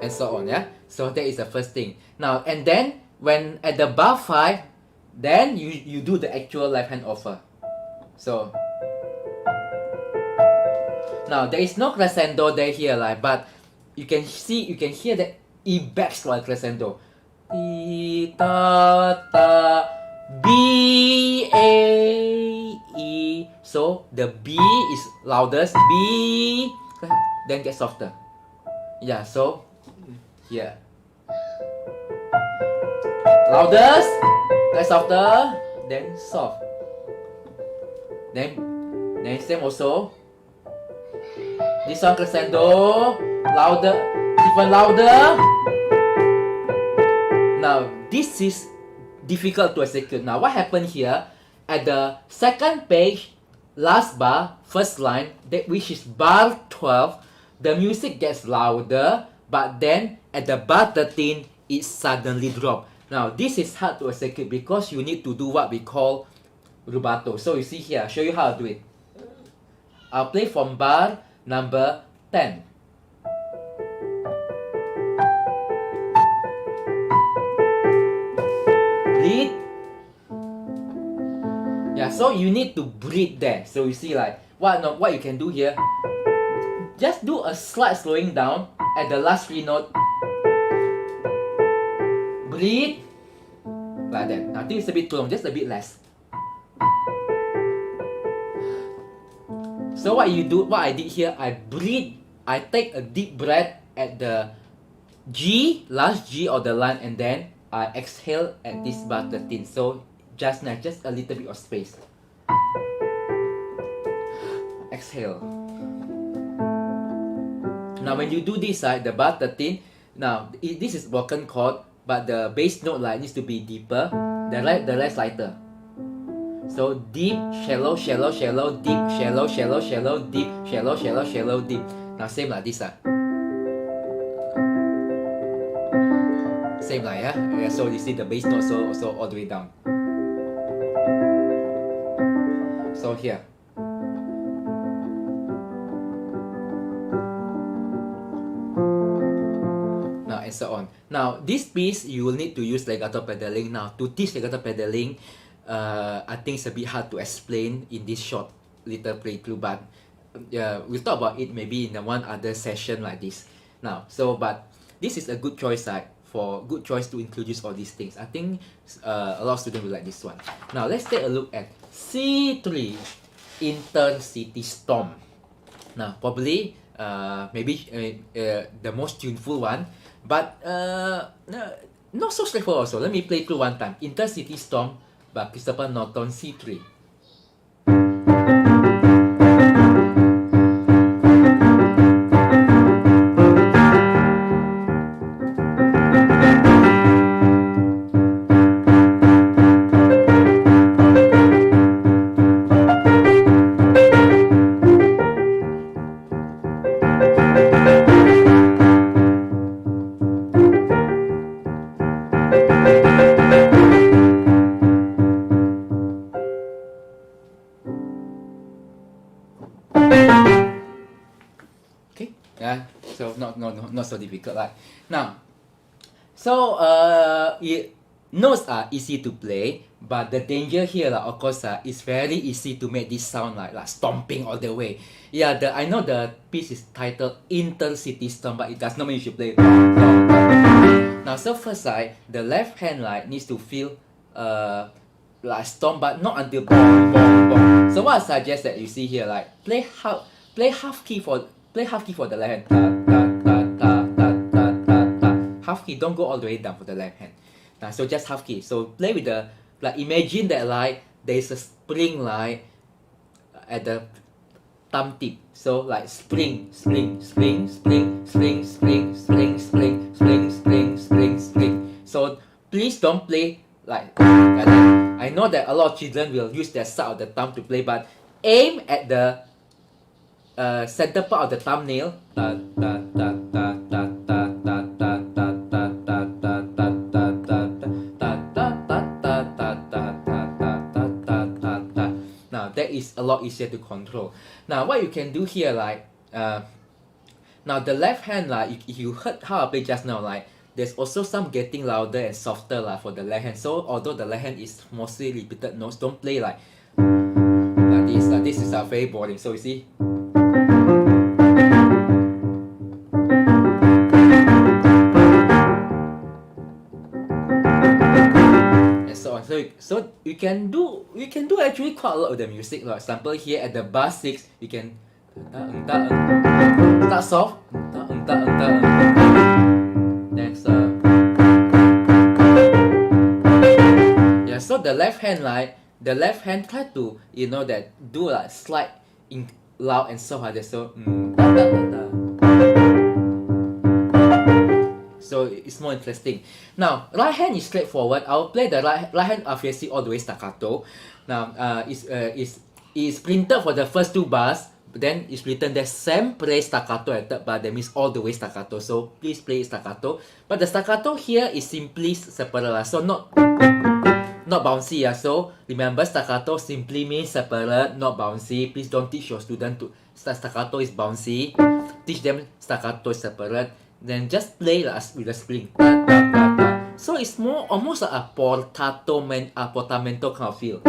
Speaker 1: And so on, yeah. So that is the first thing. Now, and then when at the bar 5, then you do the actual left hand offer. So now there is no crescendo there here, but you can hear that E backs while crescendo. E ta ta B A E. So the B is loudest. B then get softer. Yeah. So here. Loudest, get softer, then soft. Then same also. This one crescendo, louder, even louder. Now this is difficult to execute. Now what happened here? At the second page, last bar, first line, which is bar 12, the music gets louder, but then at the bar 13, it suddenly drops. Now this is hard to execute because you need to do what we call rubato. So you see here, I'll show you how to do it. I'll play from bar number 10. Breathe. Yeah, so you need to breathe there. So you see like what you can do here. Just do a slight slowing down at the last 3 notes. Breathe. Like that. Now I think it's a bit too long, just a bit less. So what I did here, I breathe, I take a deep breath at the G, last G of the line, and then I exhale at this bar 13. So just a little bit of space. Exhale. Now when you do this side, the bar 13, now this is broken chord, but the bass note line needs to be deeper, the rest lighter. So deep, shallow, shallow, shallow, deep, shallow, shallow, shallow, deep, shallow, shallow, shallow, deep. Now same like this. Same like yeah. So you see the bass note also all the way down. So here. Now and so on. Now this piece you will need to use legato pedaling. Now to teach legato pedaling, I think it's a bit hard to explain in this short little playthrough, but we'll talk about it maybe in one other session like this. Now, but this is a good choice to introduce all these things. I think a lot of students will like this one. Now let's take a look at C3 Intercity Storm. Now probably maybe the most tuneful one, but not so straightforward also. Let me play through one time. Intercity Storm by Christopher Norton, C3. So not so difficult, right? Now, so notes are easy to play, but the danger here, of course, it's very easy to make this sound like stomping all the way. Yeah, I know the piece is titled Intercity Storm, but it does not mean you should play. Now, so first the left hand needs to feel like storm, but not until bong bong bong. So what I suggest that you see here, play half key for the left hand. Half key, don't go all the way down for the left hand. So just half key. So play with the imagine that there is a spring at the thumb tip. So spring, spring, spring, spring, spring, spring, spring, spring, spring, spring, spring, spring. So please don't play like that. I know that a lot of children will use their side of the thumb to play, but aim at the center part of the thumbnail. Now that is a lot easier to control. Now what you can do here, now the left hand, if you heard how I played just now, there's also some getting louder and softer for the left hand. So although the left hand is mostly repeated notes, don't play like this. This is very boring. So you see. So you can do actually quite a lot of the music. For example, here at the bar 6, you can start soft. Next, so the left hand try to do slight loud and soft like that. So da, da, da, da. So it's more interesting. Now, right hand is straightforward. I'll play the right hand obviously all the way staccato. Now, is printed for the first two bars, but then it's written there sempre staccato at third bar. That means all the way staccato. So please play staccato. But the staccato here is simply separate, so not bouncy. So remember, staccato simply means separate, not bouncy. Please don't teach your student to staccato is bouncy. Teach them staccato is separate. Then just play with the spring. So it's more almost like a portamento kind of feel.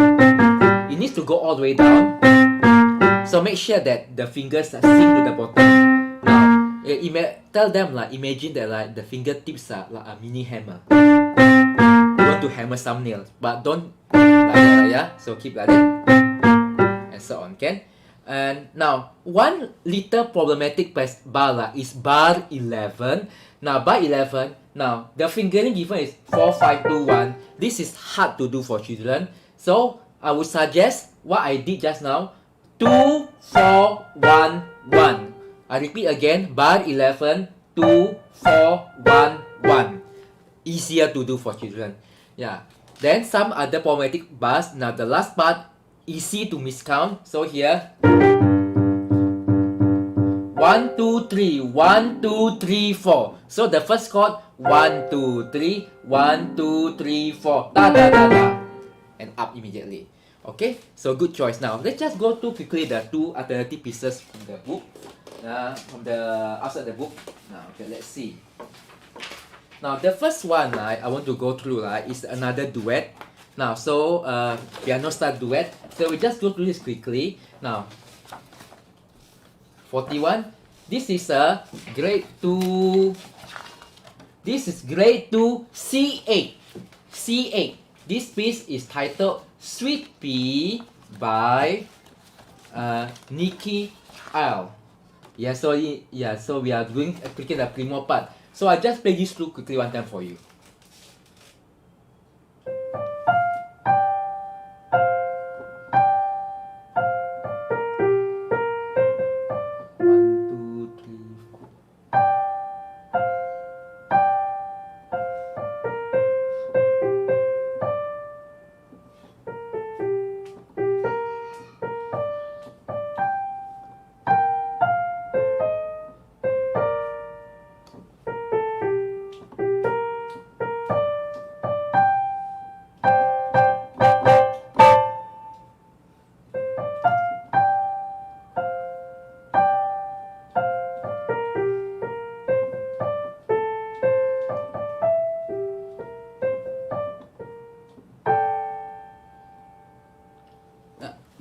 Speaker 1: It needs to go all the way down. So make sure that the fingers are sink to the bottom. Now, tell them imagine that the fingertips are like a mini hammer. You want to hammer some nails, but don't like that, yeah. So keep like that, and so on. Can. And now, one little problematic bar is bar 11. Now, bar 11, now, the fingering given is 4, 5, 2, 1. This is hard to do for children. So, I would suggest what I did just now, 2, 4, 1, 1. I repeat again, bar 11, 2, 4, 1, 1. Easier to do for children. Yeah. Then, some other problematic bars. Now, the last part, easy to miscount. So, here, 1, 2, 3, 1, 2, 3, 4. So the first chord, 1, 2, 3, 1, 2, 3, 4. Da, da, da, da. And up immediately. Okay, so good choice. Now, let's just go through quickly the two alternative pieces from the book. From the outside the book. Now, okay, let's see. Now, the first one I want to go through is another duet. Now, so piano style duet. So we just go through this quickly. Now, 41. This is a grade 2. This is grade 2 C8. C8. This piece is titled Sweet Pea by Nikki L. Yeah, so we are doing quickly the primo part. So I just play this through quickly one time for you.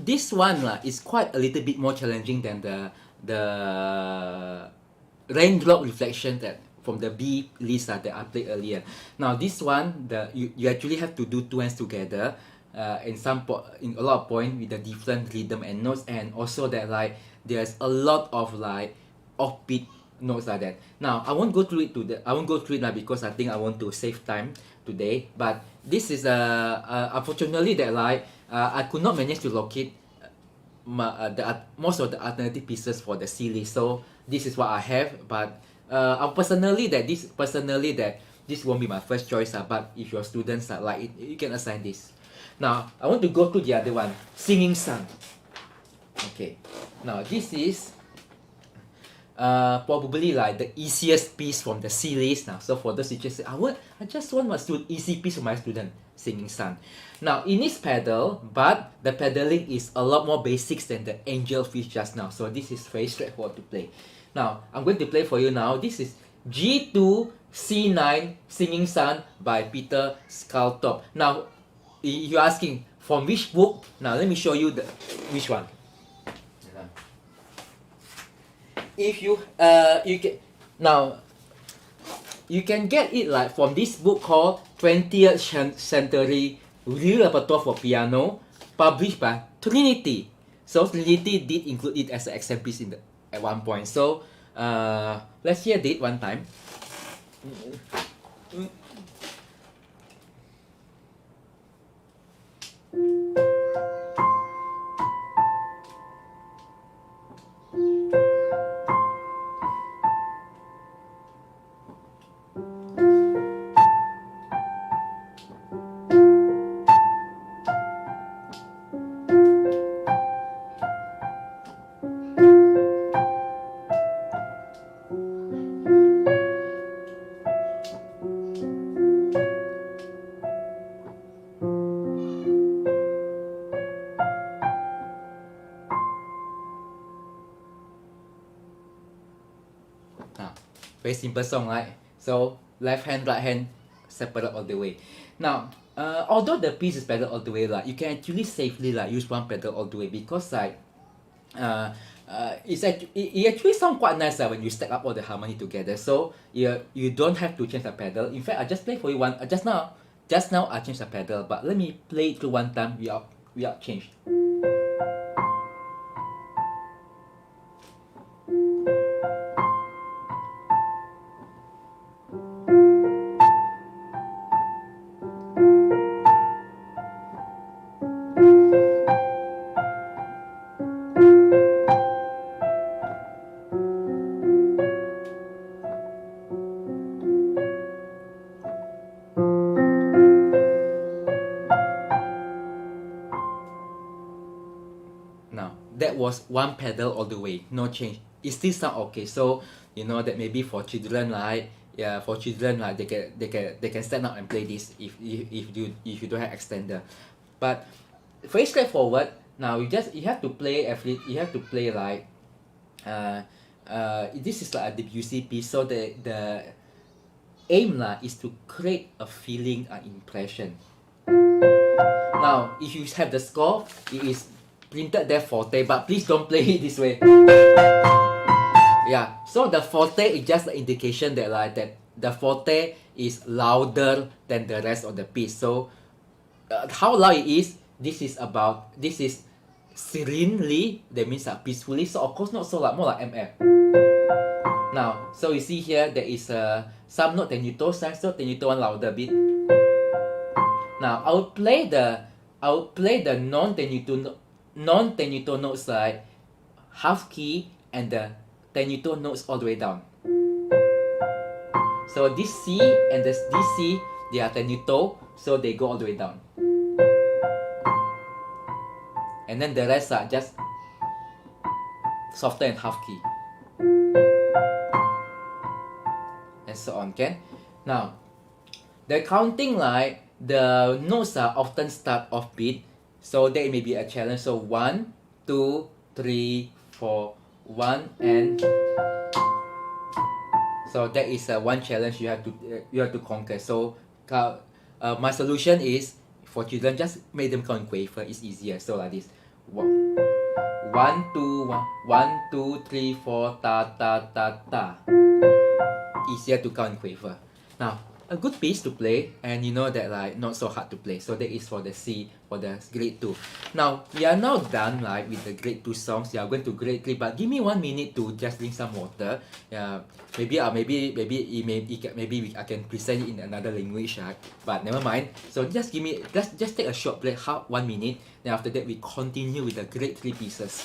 Speaker 1: This one is quite a little bit more challenging than the raindrop reflection that from the B list that I played earlier. Now this one, you actually have to do two hands together in a lot of point with the different rhythm and notes, and also that there's a lot of offbeat notes like that. Now I won't go through it now because I think I want to save time today. But this is unfortunately that I could not manage to locate most of the alternative pieces for the C list. So this is what I have. But personally that this won't be my first choice. But if your students like it, you can assign this. Now I want to go to the other one, Singing Sun. Okay. Now this is probably the easiest piece from the C list. Now, so for those teachers, I just want my easy piece for my student, Singing Sun. Now, it needs pedal, but the pedaling is a lot more basics than the angel fish just now. So this is very straightforward to play. Now, I'm going to play for you now. This is G2 C9 Singing Sun by Peter Skaltop. Now, you're asking from which book? Now, let me show you which one. If you you can get it from this book called 20th Century Real Repertoire for Piano, published by Trinity. So Trinity did include it as an exam piece at one point. So let's hear it one time. very simple song, right? So left hand, right hand, separate all the way. Now, although the piece is pedal all the way, like you can actually safely like use one pedal all the way because like it actually sounds quite nice when you stack up all the harmony together. So you don't have to change the pedal. In fact, I just play for you one just now I changed the pedal, but let me play it through one time without change. Now that was one pedal all the way, no change. It still sound okay. So you know that maybe for children, like yeah, for children like they can stand up and play this if you don't have extender. But very straightforward. Now you have to play like this is like a Debussy piece. So the aim is to create a feeling, an impression. Now if you have the score, it is printed there forte, but please don't play it this way. Yeah, so the forte is just an indication that like that the forte is louder than the rest of the piece. So how loud it is, this is serenely, that means peacefully. So of course not so loud, more like MF. Now, so you see here there is some note tenuto, some note tenuto one louder bit. Now I'll play the non-tenuto notes like half key and the tenuto notes all the way down. So this C and this C, they are tenuto, so they go all the way down. And then the rest are just softer and half key. And so on, okay? Now, the counting the notes are often start off beat, so that may be a challenge. So 1, 2, 3, 4, 1 and so that is one challenge you have to conquer. So my solution is for children, just make them count in quaver. It's easier. So like this: 1, 2, 1, 2, 3, 4, ta ta ta ta. Easier to count in quaver. Now, a good piece to play, and you know that like not so hard to play. So that is for the C, for the grade 2. Now we are now done with the grade 2 songs. We are going to grade 3, but give me 1 minute to just drink some water. Maybe I can present it in another language, but never mind. So just take a short break, 1 minute. Then after that we continue with the grade 3 pieces.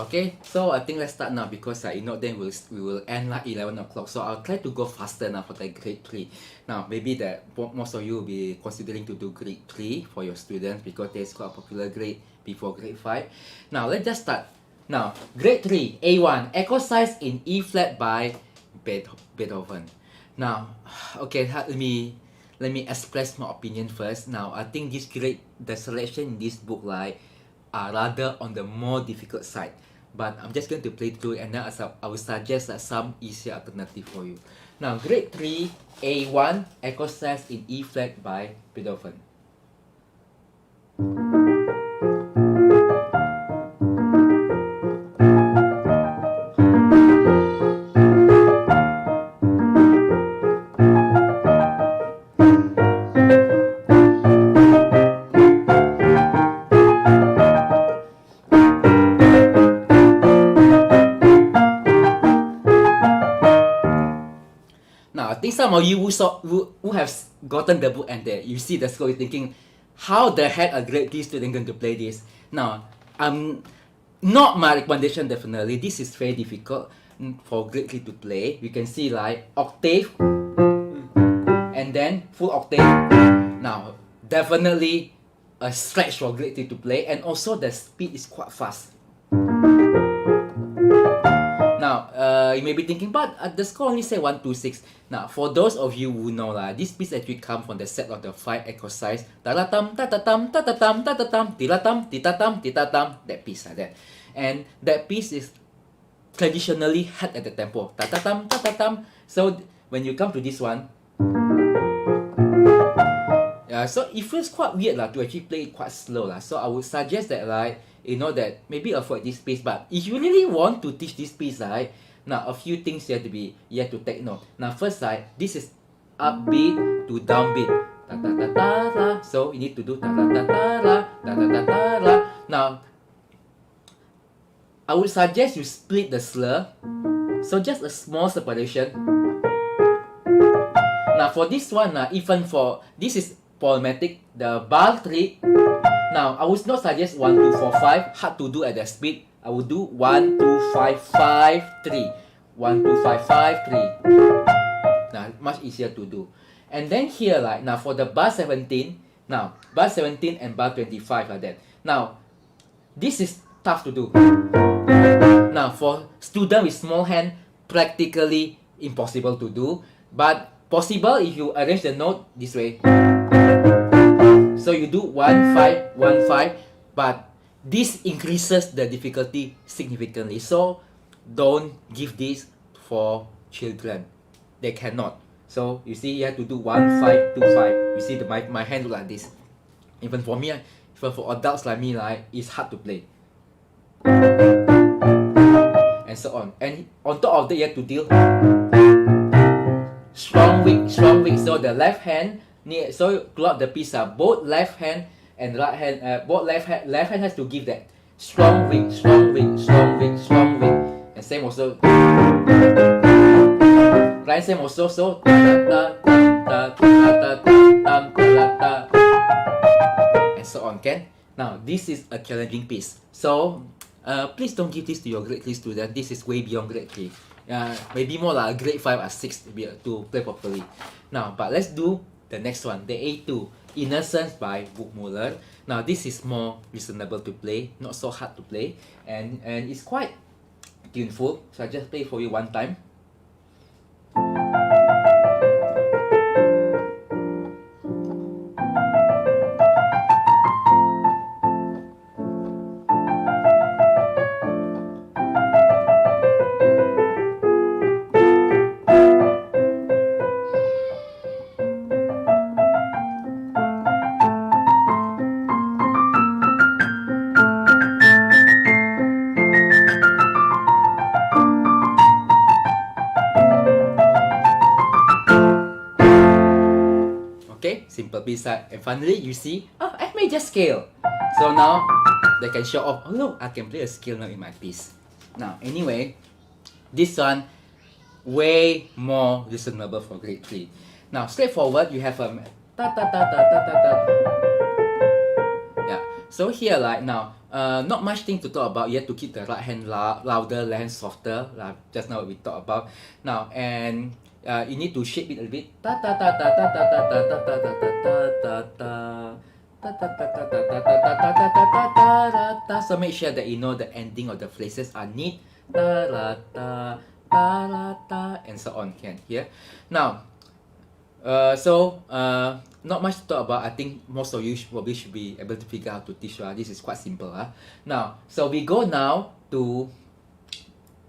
Speaker 1: Okay, so I think let's start now because then we will end 11 o'clock. So I'll try to go faster now for the grade 3. Now maybe that most of you will be considering to do grade 3 for your students because there's quite a popular grade before grade 5. Now let's just start. Now grade 3 A1 exercise in E flat by Beethoven. Now okay, let me express my opinion first. Now I think the selection in this book are rather on the more difficult side, but I'm just going to play through and then I will suggest some easier alternative for you. Now grade 3 A1 exercise in E flat by Beethoven. some of you who have gotten the book and you see the score, you're thinking, how the heck a grade 3 student going to play this? Now, not my recommendation definitely. This is very difficult for grade 3 to play. You can see like octave and then full octave. Now, definitely a stretch for grade 3 to play, and also the speed is quite fast. Now, you may be thinking, but the score only say 126. Now, for those of you who know, this piece actually comes from the set of the 5 exercise. Ta-ta-tam, ta-ta-tam, ta-ta-tam, ta-ta-tam, ti-la-tam, ti-ta-tam, ti-ta-tam, that piece like that. And that piece is traditionally had at the tempo. Ta-ta-tam, ta-ta-tam. So, when you come to this one, so it feels quite weird to actually play it quite slow. So, I would suggest that that maybe avoid this piece. But if you really want to teach this piece, now a few things you have to take note. Now first, this is upbeat to downbeat. Ta ta ta ta ta. So you need to do ta ta ta ta ta ta ta ta ta. Now I would suggest you split the slur. So just a small separation. Now for this one, even for this is polymatic, the bar 3. Now, I would not suggest 1, 2, 4, 5. Hard to do at the speed. I would do 1, 2, 5, 5, 3. 1, 2, 5, 5, 3. Now, much easier to do. And then here, now for the bar 17. Now, bar 17 and bar 25 like that. Now, this is tough to do. Now, for student with small hand, practically impossible to do. But possible if you arrange the note this way. So you do 1, 5, 1, 5, but this increases the difficulty significantly. So don't give this for children. They cannot. So you see, you have to do 1, 5, 2, 5. You see, my hand look like this. Even for me, even for adults like me, it's hard to play. And so on. And on top of that, you have to deal strong, weak. So the left hand, so throughout the piece, both left hand and right hand, both left hand has to give that strong weak. And same also. Right, same also. So and so on. Can now this is a challenging piece. So please don't give this to your grade 3 student. This is way beyond grade 3. Maybe more like grade 5 or 6 to play properly. Now, but let's do the next one, the A2, Innocence by Buchmuller. Now, this is more reasonable to play, not so hard to play, and it's quite tuneful. So I just play for you one time. Simple piece, and finally you see, F major scale. So now they can show off, oh look, I can play a scale now in my piece. Now anyway, this one way more reasonable for grade 3. Now straightforward, you have a ta ta ta ta ta ta ta. Yeah. So here now, not much thing to talk about. You have to keep the right hand louder, left hand softer. Just now we talked about. Now and you need to shape it a bit. Ta ta ta ta ta ta ta ta ta ta ta ta ta. So make sure that you know the ending of the phrases are neat. Ta la ta ta la ta, and so on. Can here. Now, not much to talk about. I think most of you probably should be able to figure out how to teach. This is quite simple. Now, so we go now to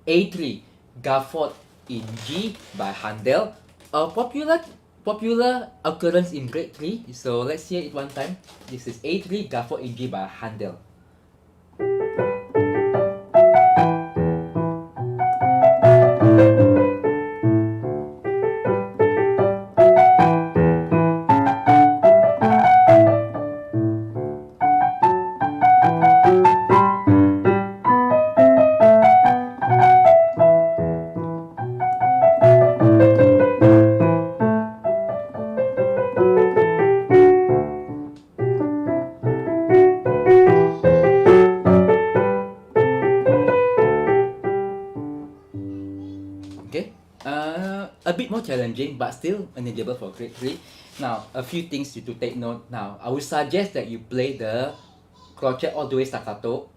Speaker 1: A3, Gafford in G by Handel, a popular occurrence in grade 3. So let's hear it one time. This is A3, Gafford in G by Handel. bit more challenging, but still manageable for grade 3. Now, a few things to take note. Now, I would suggest that you play the crochet all the way staccato.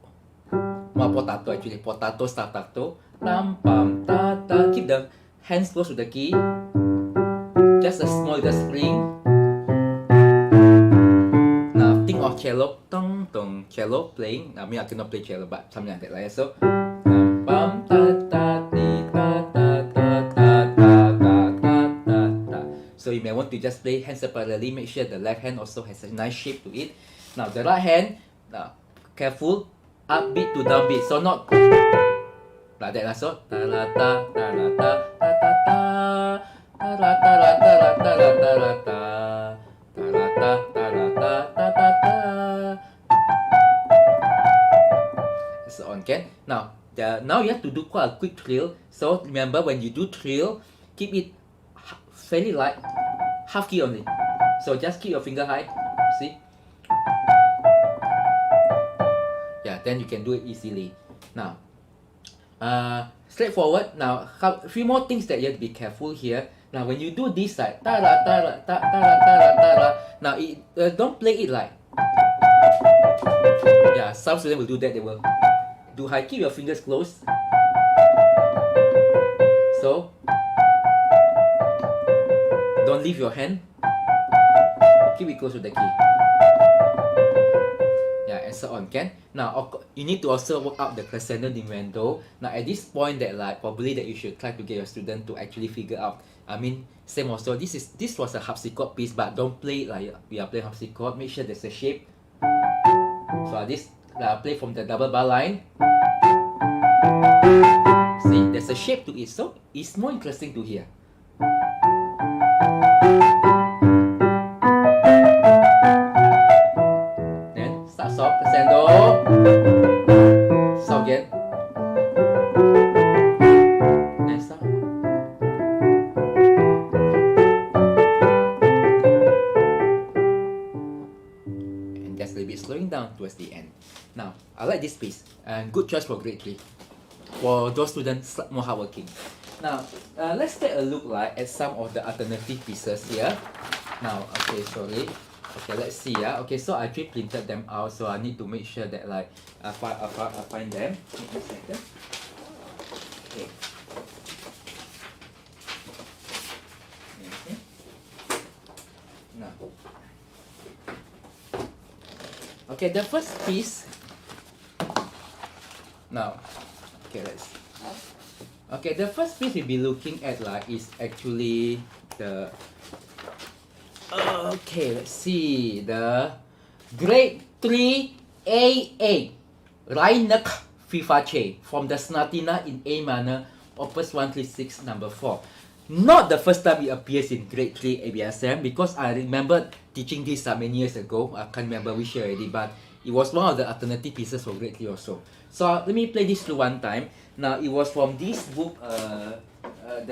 Speaker 1: Well, potato actually, potato staccato. Pam pam ta ta. Keep the hands close to the key. Just a small little spring. Now, think of cello, tong tong, cello playing. I mean, I cannot play cello, but something like that, right? So, pam ta ta ti ta ta ta ta ta ta ta ta ta. So you may want to just play hands separately. Make sure the left hand also has a nice shape to it. Now the right hand, careful, upbeat to downbeat. So not like that. So ta la ta ta la ta ta ta ta ta la ta la ta la ta la ta la ta ta la ta ta la ta ta ta ta. So on, can now. Now you have to do quite a quick trill. So remember, when you do trill, keep it fairly light, half key only. So just keep your finger high. See? Yeah, then you can do it easily. Now, straightforward. Now, a few more things that you have to be careful here. Now, when you do this side, ta la ta la ta ta la ta la ta la. Now, don't play it like. Yeah, some students will do that. They will do high. Keep your fingers closed. So, don't leave your hand. Keep it close to the key. Yeah, and so on. Can now you need to also work out the crescendo diminuendo. Now at this point, that like probably that you should try to get your student to actually figure out. I mean, same also. This was a harpsichord piece, but don't play it like we are playing harpsichord. Make sure there's a shape. So this play from the double bar line. See, there's a shape to it, so it's more interesting to hear. Then start soft, crescendo. Soft again. Then stop. And just a little bit slowing down towards the end. Now, I like this piece, and good choice for grade 3. For those students more hardworking. Now, let's take a look at some of the alternative pieces here. Now, okay, sorry. Okay, let's see. Okay, so I actually printed them out, so I need to make sure that I find them. Give me a second. Okay. Now, okay, the first piece. Now. Okay, the first piece we'll be looking at is actually the let's see, the grade 3 A8 Reinach Vivace from the Sonatina in A minor, opus 136 number 4. Not the first time it appears in grade 3 ABRSM, because I remember teaching this many years ago. I can't remember which year already, but it was one of the alternative pieces for grade 3 also. So let me play this through one time. Now it was from this book, the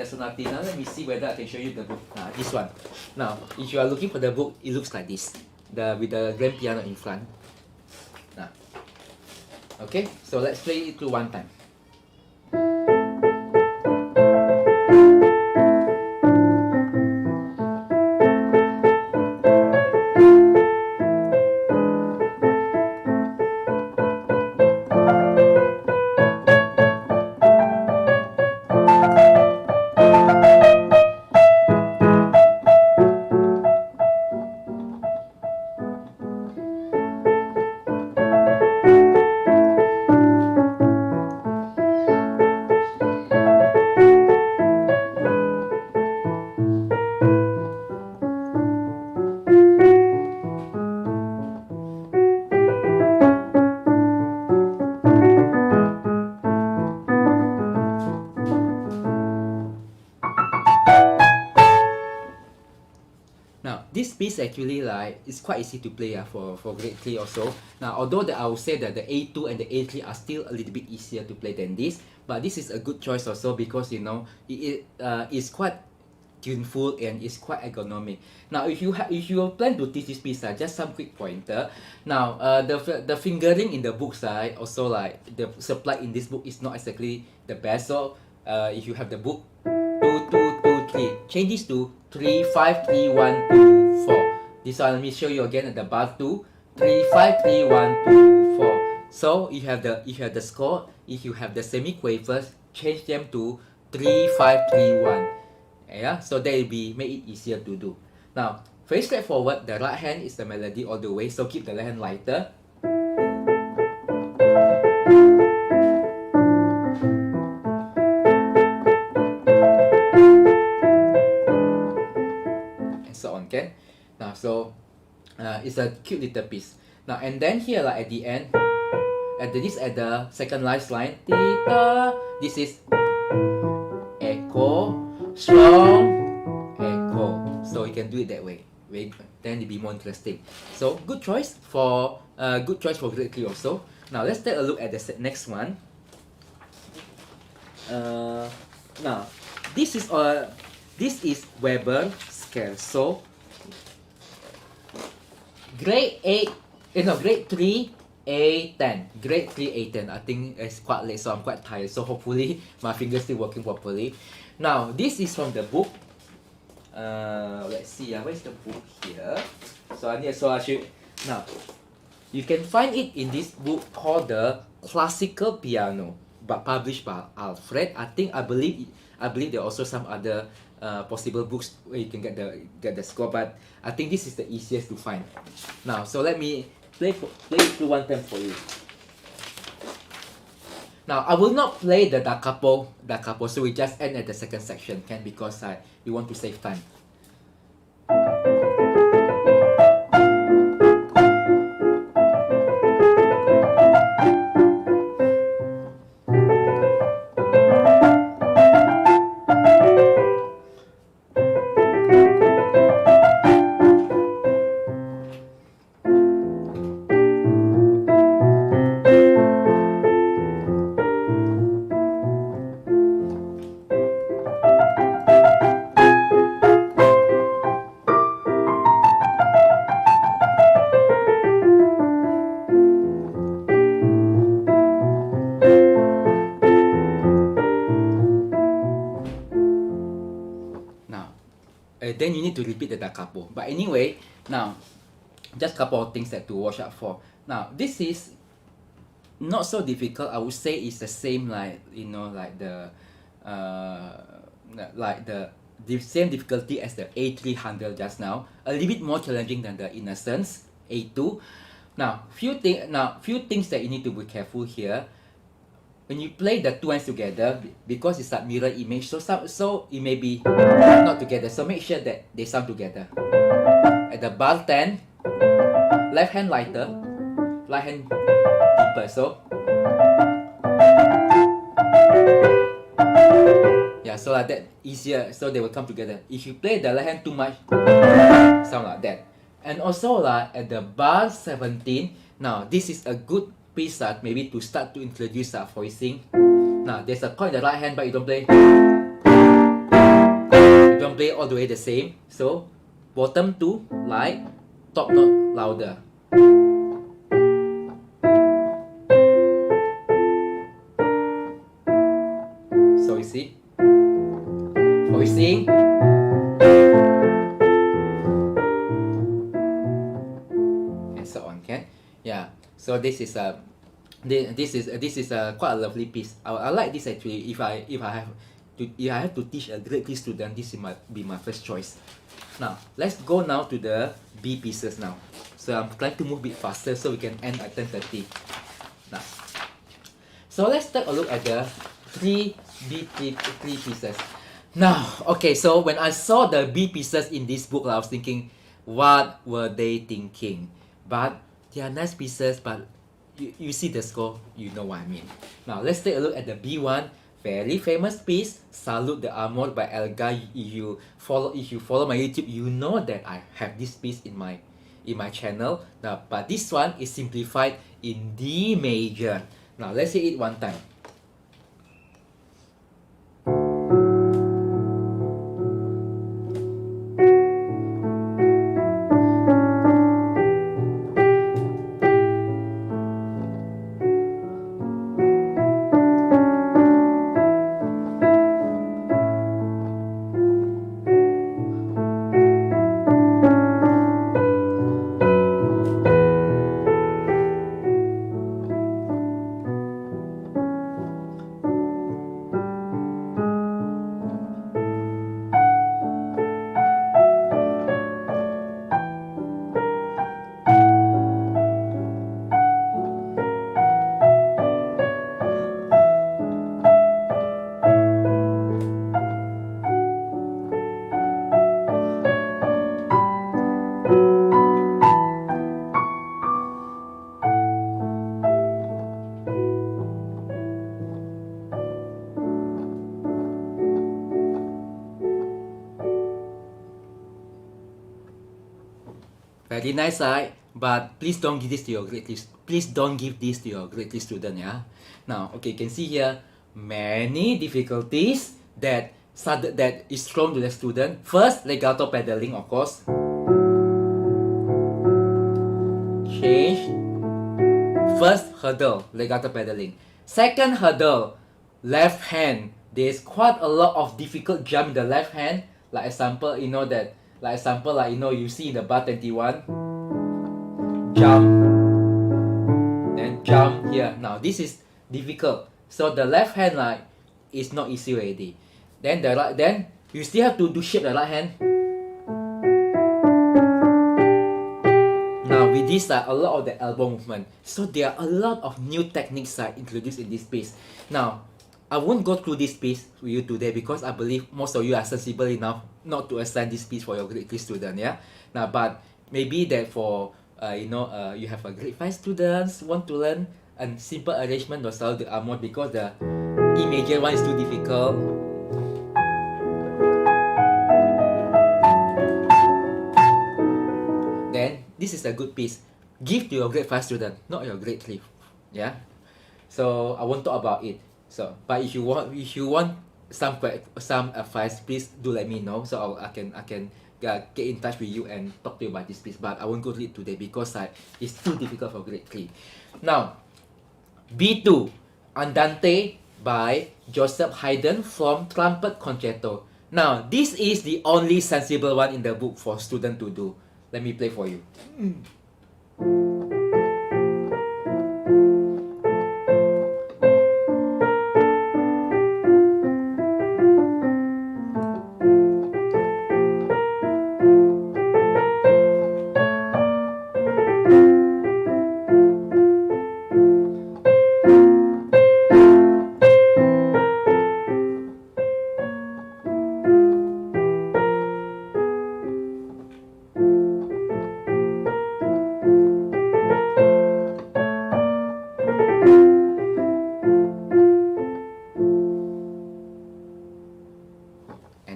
Speaker 1: Sonatina. Let me see whether I can show you the book. This one. Now, if you are looking for the book, it looks like this, with the grand piano in front. Now, okay. So let's play it through one time. This piece actually it's quite easy to play for grade 3 also. Now, although I would say that the A2 and the A3 are still a little bit easier to play than this, but this is a good choice also because it is quite tuneful and it's quite ergonomic. Now, if you plan to teach this piece, just some quick pointer. Now, the fingering in the book side also the supply in this book is not exactly the best. So if you have the book 2 2 2 3. Change this to 3, 5, 3, 1, 2, 4. This one, let me show you again at the bar 2. 3, 5, 3, 1, 2, 4. So you have the score. If you have the semiquavers, change them to 3, 5, 3, 1. Yeah, so that will be make it easier to do. Now, very straightforward. The right hand is the melody all the way, so keep the left hand lighter. And so on, okay? Now, so it's a cute little piece. Now, and then here, like at the end, at the second last line, this is echo, strong, echo. So you can do it that way. Then it'll be more interesting. So good choice for grade 3 also. Now let's take a look at the next one. Now this is Weber scale. So grade 3 A10. Grade 3 A10. I think it's quite late, so I'm quite tired. So hopefully my fingers still working properly. Now this is from the book. Let's see. Where's the book here? Now you can find it in this book called the Classical Piano, but published by Alfred. I believe there are also some other possible books where you can get the score, but I think this is the easiest to find. Now, so let me play it through one time for you. Now I will not play the da capo, so we just end at the second section, because we want to save time. Then you need to repeat the da capo. But anyway, now just a couple of things that to watch out for. Now this is not so difficult. I would say it's the same like the same difficulty as the A300 just now. A little bit more challenging than the Innocence A2. Now few things that you need to be careful here. When you play the two hands together, because it's a mirror image, so it may be not together. So make sure that they sound together. At the bar 10, left hand lighter, right hand deeper. So yeah, so like that easier. So they will come together. If you play the left hand too much, sound like that. And also at the bar 17, now this is a good piece maybe to start to introduce voicing. Now there's a chord in the right hand, but you don't play all the way the same. So bottom 2 light, top note louder. So you see, voicing. And so on, okay? Yeah. So this is quite a lovely piece. I like this actually. If I have to teach a grade 3 student, this might be my first choice. Now let's go now to the B pieces now. So I'm trying to move a bit faster so we can end at 10:30. Now, so let's take a look at the three pieces. Now, okay. So when I saw the B pieces in this book, I was thinking, what were they thinking? But they are nice pieces, but you see the score, you know what I mean. Now let's take a look at the B1, very famous piece, Salute the Amor by Elgar. If you follow my YouTube, you know that I have this piece in my channel. Now, but this one is simplified in D major. Now let's hear it one time. Very nice, right? But please don't give this to your grade 3. Please don't give this to your grade 3 student, yeah? Now, okay, you can see here many difficulties that is thrown to the student. First, legato pedaling, of course. Change. First hurdle, legato pedaling. Second hurdle, left hand. There's quite a lot of difficult jump in the left hand. Like example, you know that. Like example, like you see in the bar 21. Jump. Then jump here. Now this is difficult. So the left hand is not easy already. Then then you still have to do shape the right hand. Now with this a lot of the elbow movement. So there are a lot of new techniques introduced in this piece. Now I won't go through this piece with you today because I believe most of you are sensible enough not to assign this piece for your grade 3 student, yeah. Now but maybe that for you have a grade 5 students want to learn a simple arrangement of Salute de Amor because the E major one is too difficult. Then this is a good piece. Give to your grade 5 student, not your grade 3. Yeah. So I won't talk about it. So, but if you want some advice, please do let me know. So I can get in touch with you and talk to you about this piece. But I won't go through it today because it's too difficult for grade 3. Now, B2, Andante by Joseph Haydn from Trumpet Concerto. Now, this is the only sensible one in the book for student to do. Let me play for you.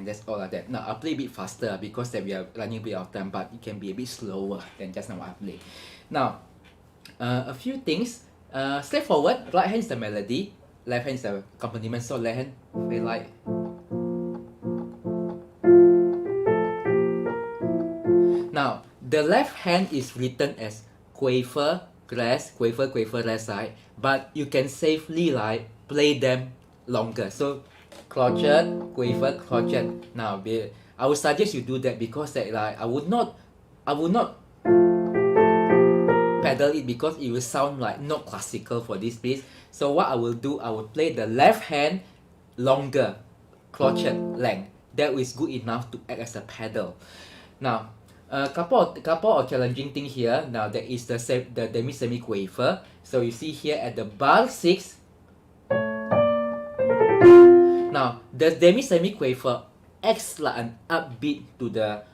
Speaker 1: That's all like that. Now I'll play a bit faster because that we are running a bit of time, but it can be a bit slower than just now I play. Now, a few things. Straightforward. Right hand is the melody, left hand is the accompaniment. So left hand play like. Now the left hand is written as quaver, rest, quaver, rest, right? But you can safely play them longer. So crochet, quaver, crochet. Now, I would suggest you do that because I would not pedal it because it will sound not classical for this piece. So what I will do, I will play the left hand longer, crochet length. That is good enough to act as a pedal. Now, a couple of challenging things here. Now there is the demi semi quaver. So you see here at the bar 6. Now, the demi-semi-quaver acts like an upbeat to the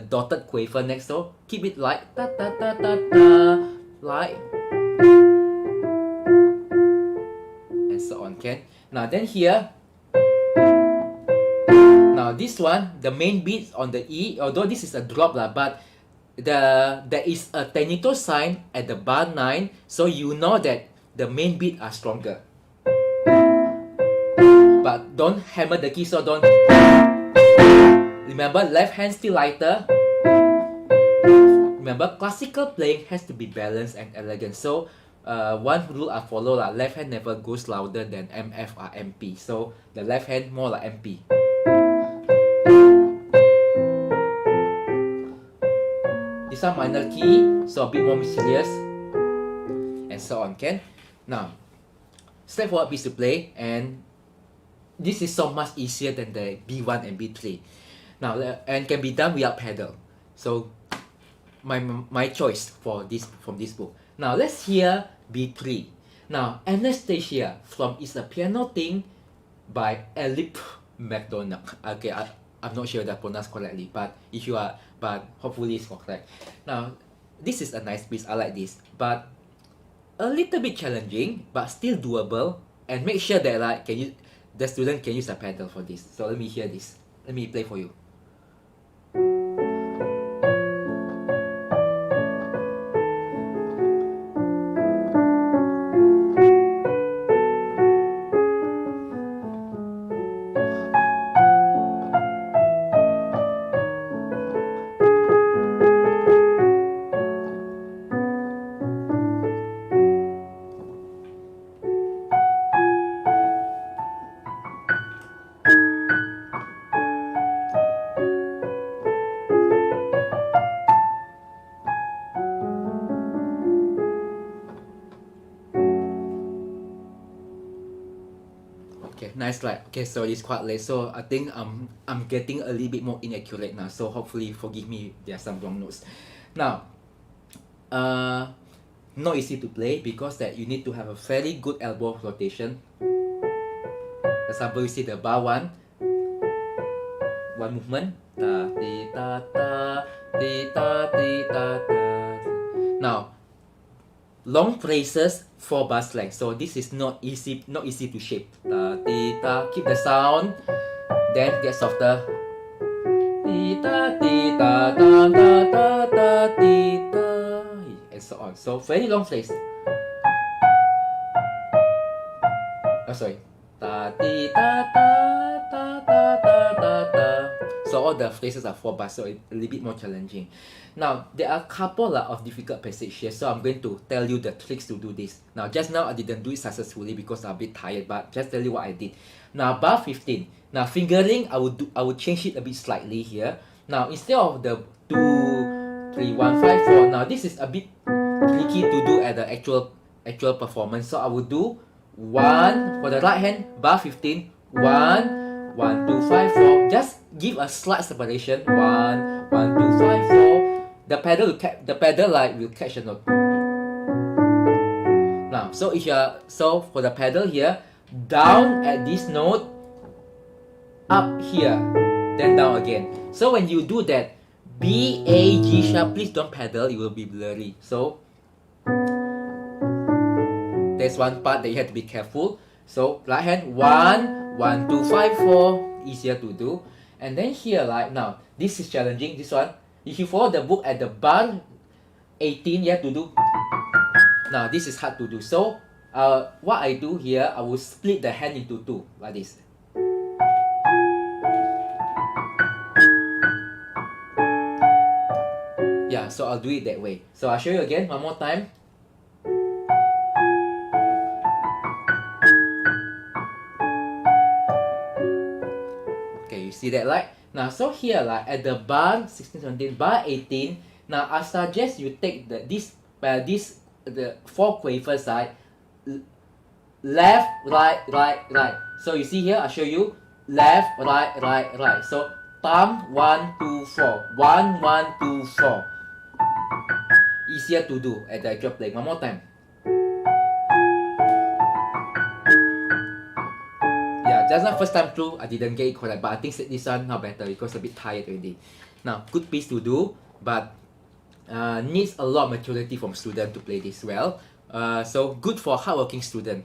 Speaker 1: dotted quaver next. So keep it like ta ta ta ta ta, like, and so on. Okay. Now then here. Now this one, the main beat on the E. Although this is a drop but there is a tenuto sign at the bar 9, so you know that the main beat are stronger. But don't hammer the key, so don't. Remember, left hand still lighter. Remember, classical playing has to be balanced and elegant. So, one rule I follow left hand never goes louder than MF or MP. So, the left hand more like MP. This one minor key, so a bit more mysterious, and so on. Okay. Now, straightforward piece to play, and this is so much easier than the B1 and B3. Now, and can be done without pedal. So, my choice from this book. Now, let's hear B3. Now, Anastasia from It's a Piano Thing by Elip McDonald. Okay, I'm not sure that I pronounced correctly, but hopefully it's correct. Now, this is a nice piece. I like this, but a little bit challenging, but still doable. And make sure that the student can use a pedal for this. So let me hear this. Let me play for you. Okay, nice slide. Okay, so it's quite late, so I think I'm getting a little bit more inaccurate now. So hopefully forgive me. There are some wrong notes. Now, not easy to play because that you need to have a very good elbow rotation. For example, you see the bar one movement. Ta ti ta ta ti ta ti ta ta. Now, long phrases 4 bars length. So this is not easy to shape. Ta ti ta. Keep the sound. Then get softer. Ti ta ti ta ta ta ta ta ti ta. And so on. So very long phrase. Oh, sorry. Ta ti ta ta ta ta ta ta ta. So all the phrases are 4 bars, so it's a little bit more challenging. Now there are a couple of difficult passages here, so I'm going to tell you the tricks to do this. Now just now I didn't do it successfully because I'm a bit tired, but just tell you what I did. Now bar 15. Now fingering, I would change it a bit slightly here. Now instead of the 2, 3, 1, 5, 4. Now this is a bit tricky to do at the actual performance, so I would do 1 for the right hand, bar 15, 1, 1, 2, 5, 4. Just give a slight separation. 1, 1, 2, 5, 4. The pedal will catch the note. Now, so for the pedal here, down at this note, up here, then down again. So when you do that, B, A, G sharp, please don't pedal, it will be blurry. So there's one part that you have to be careful. So right hand, 1, 1, 2, 5, 4, easier to do. And then here, like now, this is challenging. This one, if you follow the book at the bar 18, you have to do. Now this is hard to do. So what I do here, I will split the hand into 2 like this. Yeah, so I'll do it that way. So I'll show you again one more time. See that, like now, so here, like at the bar 16, 17, bar 18. Now I suggest you take the 4 quaver side, left, right, right, right. So you see here, I'll show you left, right, right, right. So thumb 1, 2, 4, 1, 1, 2, 4. Easier to do at the actual playing. One more time. Just not first time through, I didn't get it correct, but I think this one now better because I'm a bit tired already. Now, good piece to do, but needs a lot of maturity from student to play this well. So good for hardworking student.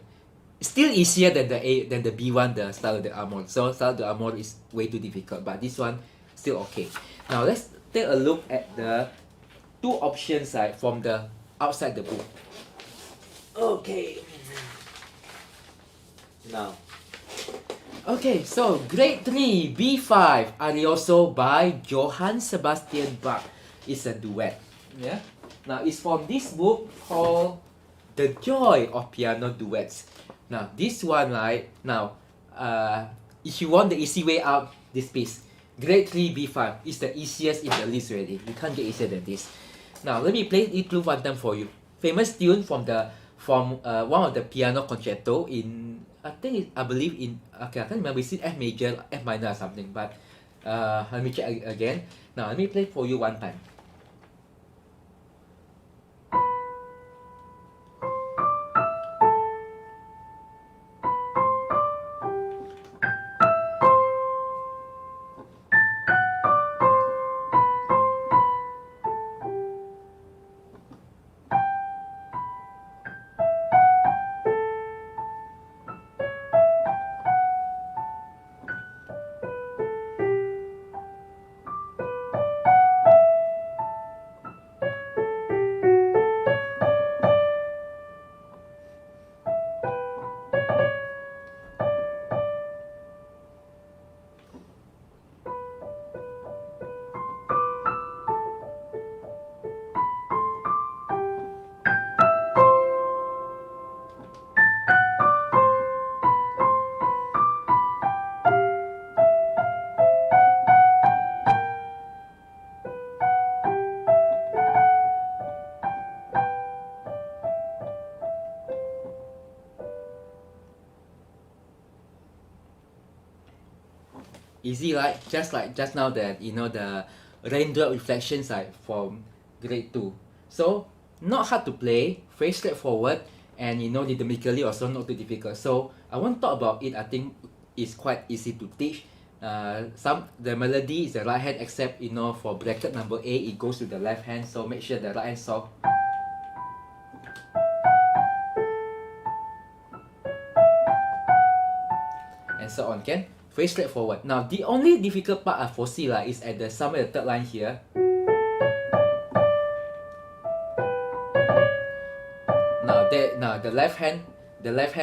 Speaker 1: Still easier than the B1, the Style de Amor. So Style de Amor is way too difficult, but this one still okay. Now let's take a look at the 2 options from the outside the book. Okay. Now. Okay, so grade 3, B5, Arioso by Johann Sebastian Bach. It's a duet. Yeah. Now it's from this book called The Joy of Piano Duets. Now this one, now, if you want the easy way out, this piece, grade 3, B5, is the easiest in the list already. You can't get easier than this. Now let me play it through one time for you. Famous tune from one of the piano concerto in, I believe in, okay, I can't remember, is it F major, F minor or something, but let me check again. Now let me play for you one time. Easy, right? Just like just now that you know the raindrop reflections like from grade 2. So not hard to play, very straightforward, and you know rhythmically also not too difficult. So I won't talk about it. I think it's quite easy to teach. The melody is the right hand, except you know for bracket number A it goes to the left hand. So make sure the right hand soft. And so on, can? Very straightforward. Now the only difficult part I foresee is at the somewhere the third line here. Now the left hand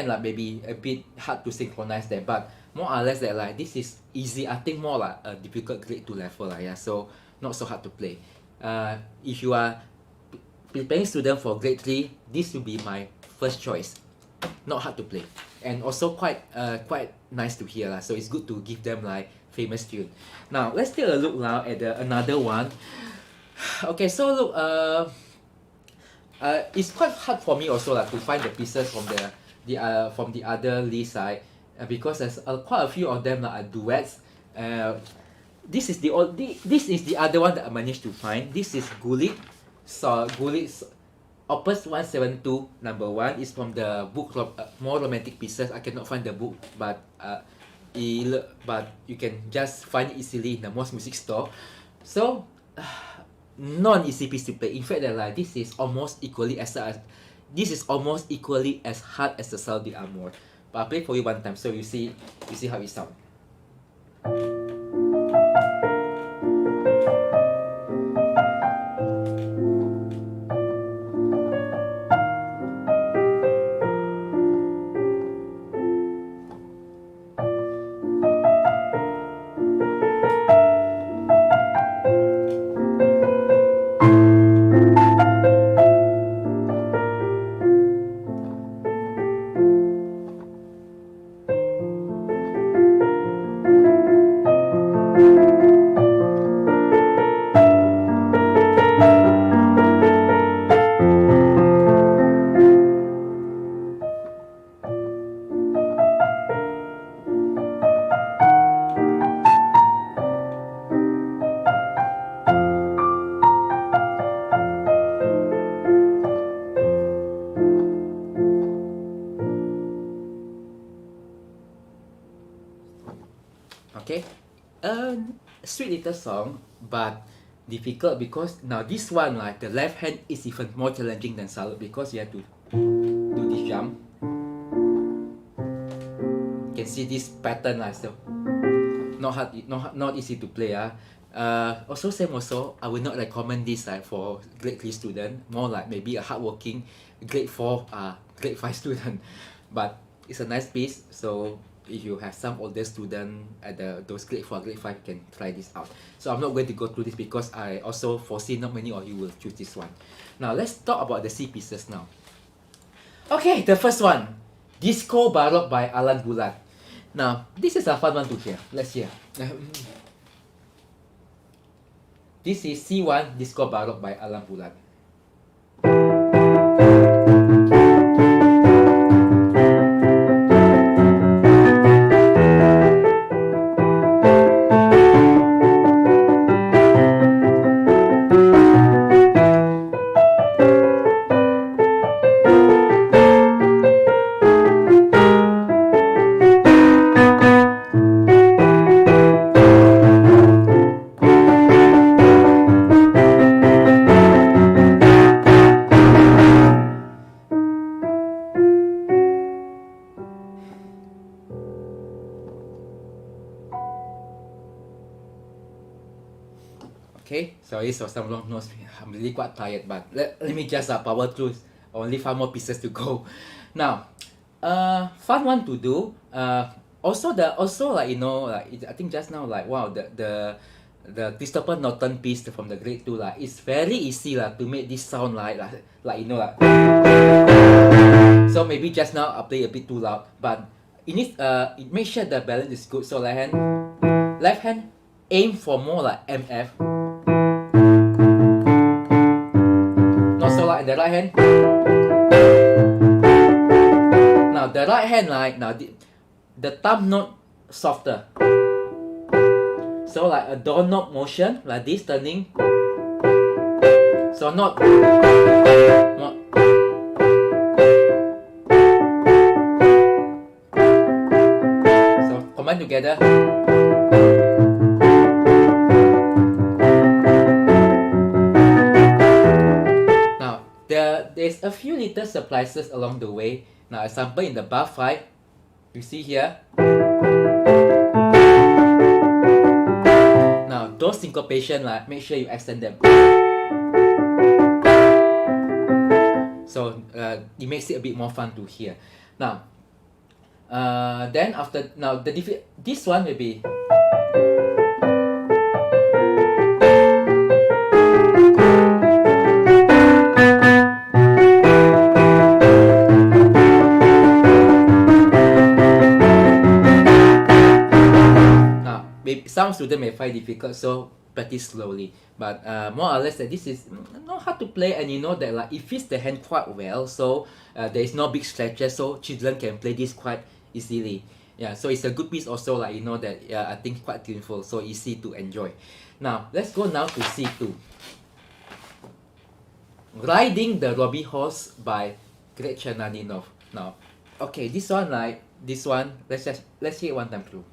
Speaker 1: like maybe a bit hard to synchronize there, but more or less that like this is easy. I think more like a difficult grade 2 level yeah, so not so hard to play. If you are preparing student for grade 3, this will be my first choice. Not hard to play, and also quite nice to hear so it's good to give them like famous tune. Now let's take a look now at another one. Okay, so look, it's quite hard for me also to find the pieces from the other list side, because there's quite a few of them are duets. This is the other one that I managed to find. This is Gulit. So Gulit's Opus 172 number 1 is from the book More Romantic Pieces. I cannot find the book, but you can just find it easily in the most music store. So non-easy piece to play. In fact, this is almost equally as hard as the Saudi Amor. But I'll play for you one time, so you see how it sounds. Okay, sweet little song, but difficult because now this one the left hand is even more challenging than Salud, because you have to do this jump. You can see this pattern so not hard, not easy to play. Also I would not recommend this for grade 3 student, more like maybe a hardworking grade 4 grade 5 student, but it's a nice piece. So if you have some older student at those grade 4, grade 5, you can try this out. So I'm not going to go through this because I also foresee not many of you will choose this one. Now let's talk about the C pieces now. Okay, the first one, Disco Baroque by Alan Bulat. Now this is a fun one to hear. Let's hear. This is C1 Disco Baroque by Alan Bulat. Okay, sorry for some long notes. I'm really quite tired, but let me just power through. Only 5 more pieces to go. Now, fun one to do. Also I think just now wow, the Christopher Norton piece from the grade 2 it's very easy to make this sound so maybe just now I play a bit too loud, but it needs make sure the balance is good. So left hand aim for more like MF. Not so loud in the right hand. Now the right hand now the thumb note softer. So like a doorknob motion, like this, turning. So not so combine together. Now there's a few little surprises along the way. Now example in the bar 5, you see here. Now those syncopation, like make sure you extend them. So it makes it a bit more fun to hear. Now, then after this one will be. Now, some students may find difficult, so practice slowly. But more or less, this is not hard to play, and you know that like it fits the hand quite well. So there is no big stretches, so children can play this quite easily. Yeah, so it's a good piece also, like you know that I think quite tuneful, so easy to enjoy. Now let's go now to C2. Riding the Robbie Horse by Greg Chernaninov. Now, okay, this one, let's hear it one time through.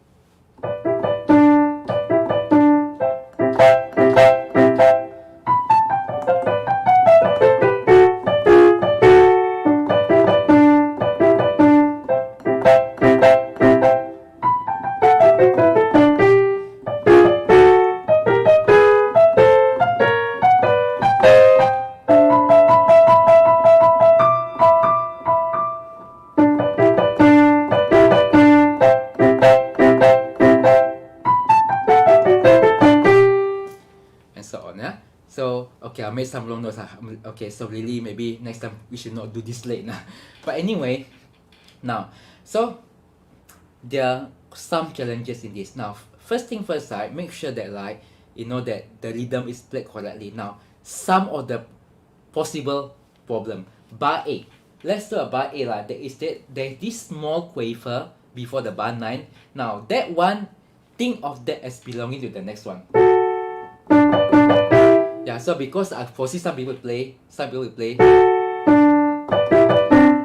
Speaker 1: So okay, I made some wrong notes. Okay, so really maybe next time we should not do this late now. But anyway, now so there are some challenges in this. Now first thing first, make sure that like you know that the rhythm is played correctly. Now some of the possible problem. Bar 8. Let's do a bar 8 like there's this small quaver before the bar 9. Now that one, think of that as belonging to the next one. Yeah, so because I foresee some people will play.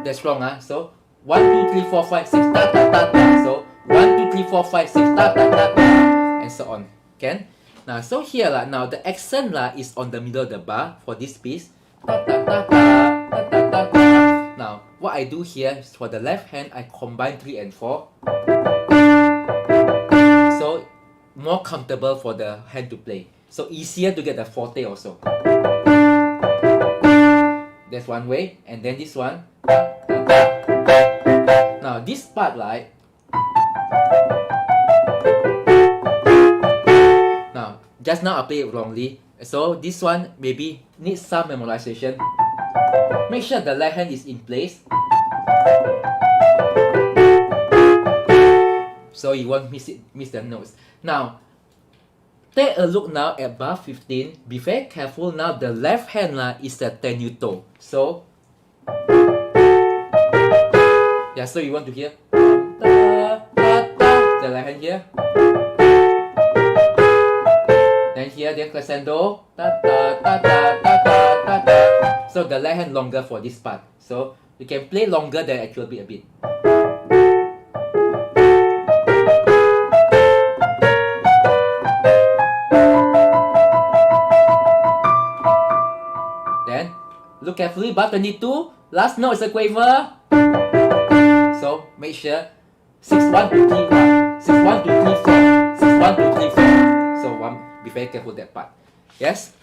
Speaker 1: That's wrong, So 1, 2, 3, 4, 5, 6, ta ta ta ta. So 1, 2, 3, 4, 5, 6, ta ta ta ta, and so on. Can? Now so here now the accent is on the middle of the bar for this piece. Ta ta ta ta ta ta ta ta. Now what I do here is for the left hand I combine 3 and 4. So more comfortable for the hand to play. So easier to get the forte also. That's one way, and then this one. Now this part now just now I played it wrongly, so this one maybe needs some memorization. Make sure the left hand is in place, so you won't miss the notes. Now take a look now at bar 15. Be very careful now. The left hand is the tenuto. So yeah, so you want to hear the left hand here. Then here, then crescendo. So the left hand longer for this part. So you can play longer than actual beat a bit. Look carefully, bar 22, last note is a quaver. So make sure 6, 1, 2, 3, 1, 6, 1, 2, 3, 4, 6, 1, 2, 3, 4. So be very careful that part. Yes?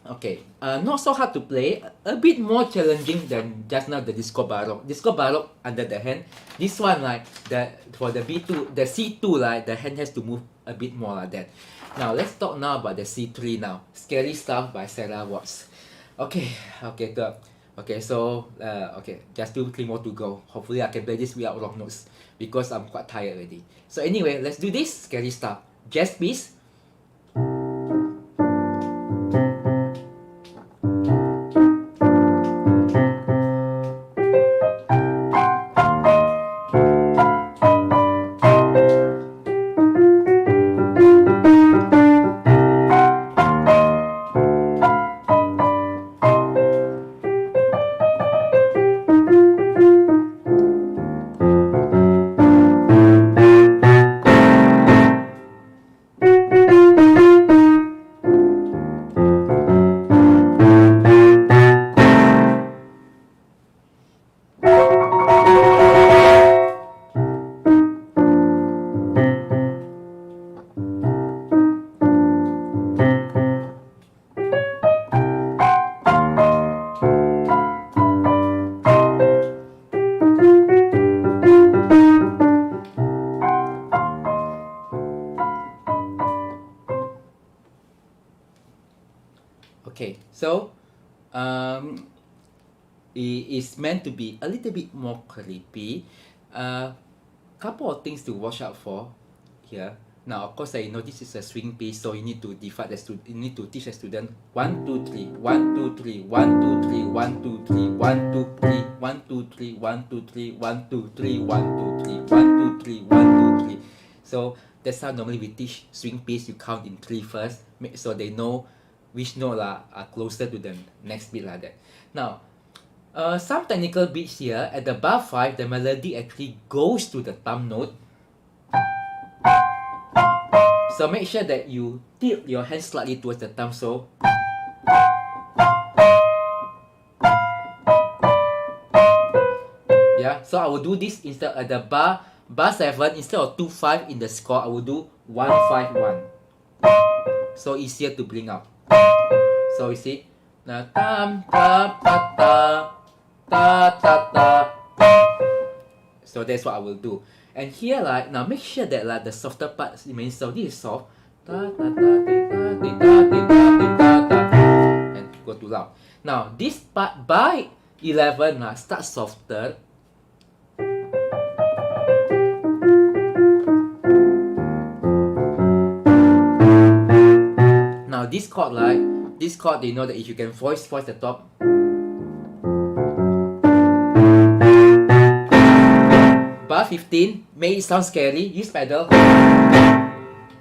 Speaker 1: Okay, not so hard to play, a bit more challenging than just now the Disco Baroque. Disco Baroque under the hand. This one for the B2, the C2 the hand has to move a bit more like that. Now let's talk now about the C3 now. Scary Stuff by Sarah Watts. Okay, good. Okay, so just 2, 3 more to go. Hopefully I can play this without wrong notes because I'm quite tired already. So anyway, let's do this Scary Stuff. Jazz piece. So it is meant to be a little bit more creepy. Couple of things to watch out for here. Now, of course, I know this is a swing piece, so you need to divide the student. You need to teach the student 1, 2, 3, 1, 2, 3, 1, 2, 3, 1, 2, 3, 1, 2, 3, 1, 2, 3, 1, 2, 3, 1, 2, 3, 1, 2, 3, 1, 2, 3, 1, 2, 3. So that's how normally we teach swing piece. You count in 3 first, so they know which note are closer to the next beat like that. Now, some technical beats here. At the bar 5, the melody actually goes to the thumb note. So make sure that you tilt your hand slightly towards the thumb. So yeah, so I will do this instead at the bar 7, instead of 2-5 in the score, I will do 1-5-1. So easier to bring up. So you see, na tam ta ta ta ta ta ta. So that's what I will do. And here, like, now make sure that like the softer part remains soft. This is soft. Ta ta ta ta ta ta ta ta, and go too loud. Now this part by 11 start softer. Now this chord, like this chord, you know that if you can voice the top. Bar 15, may it sound scary, use pedal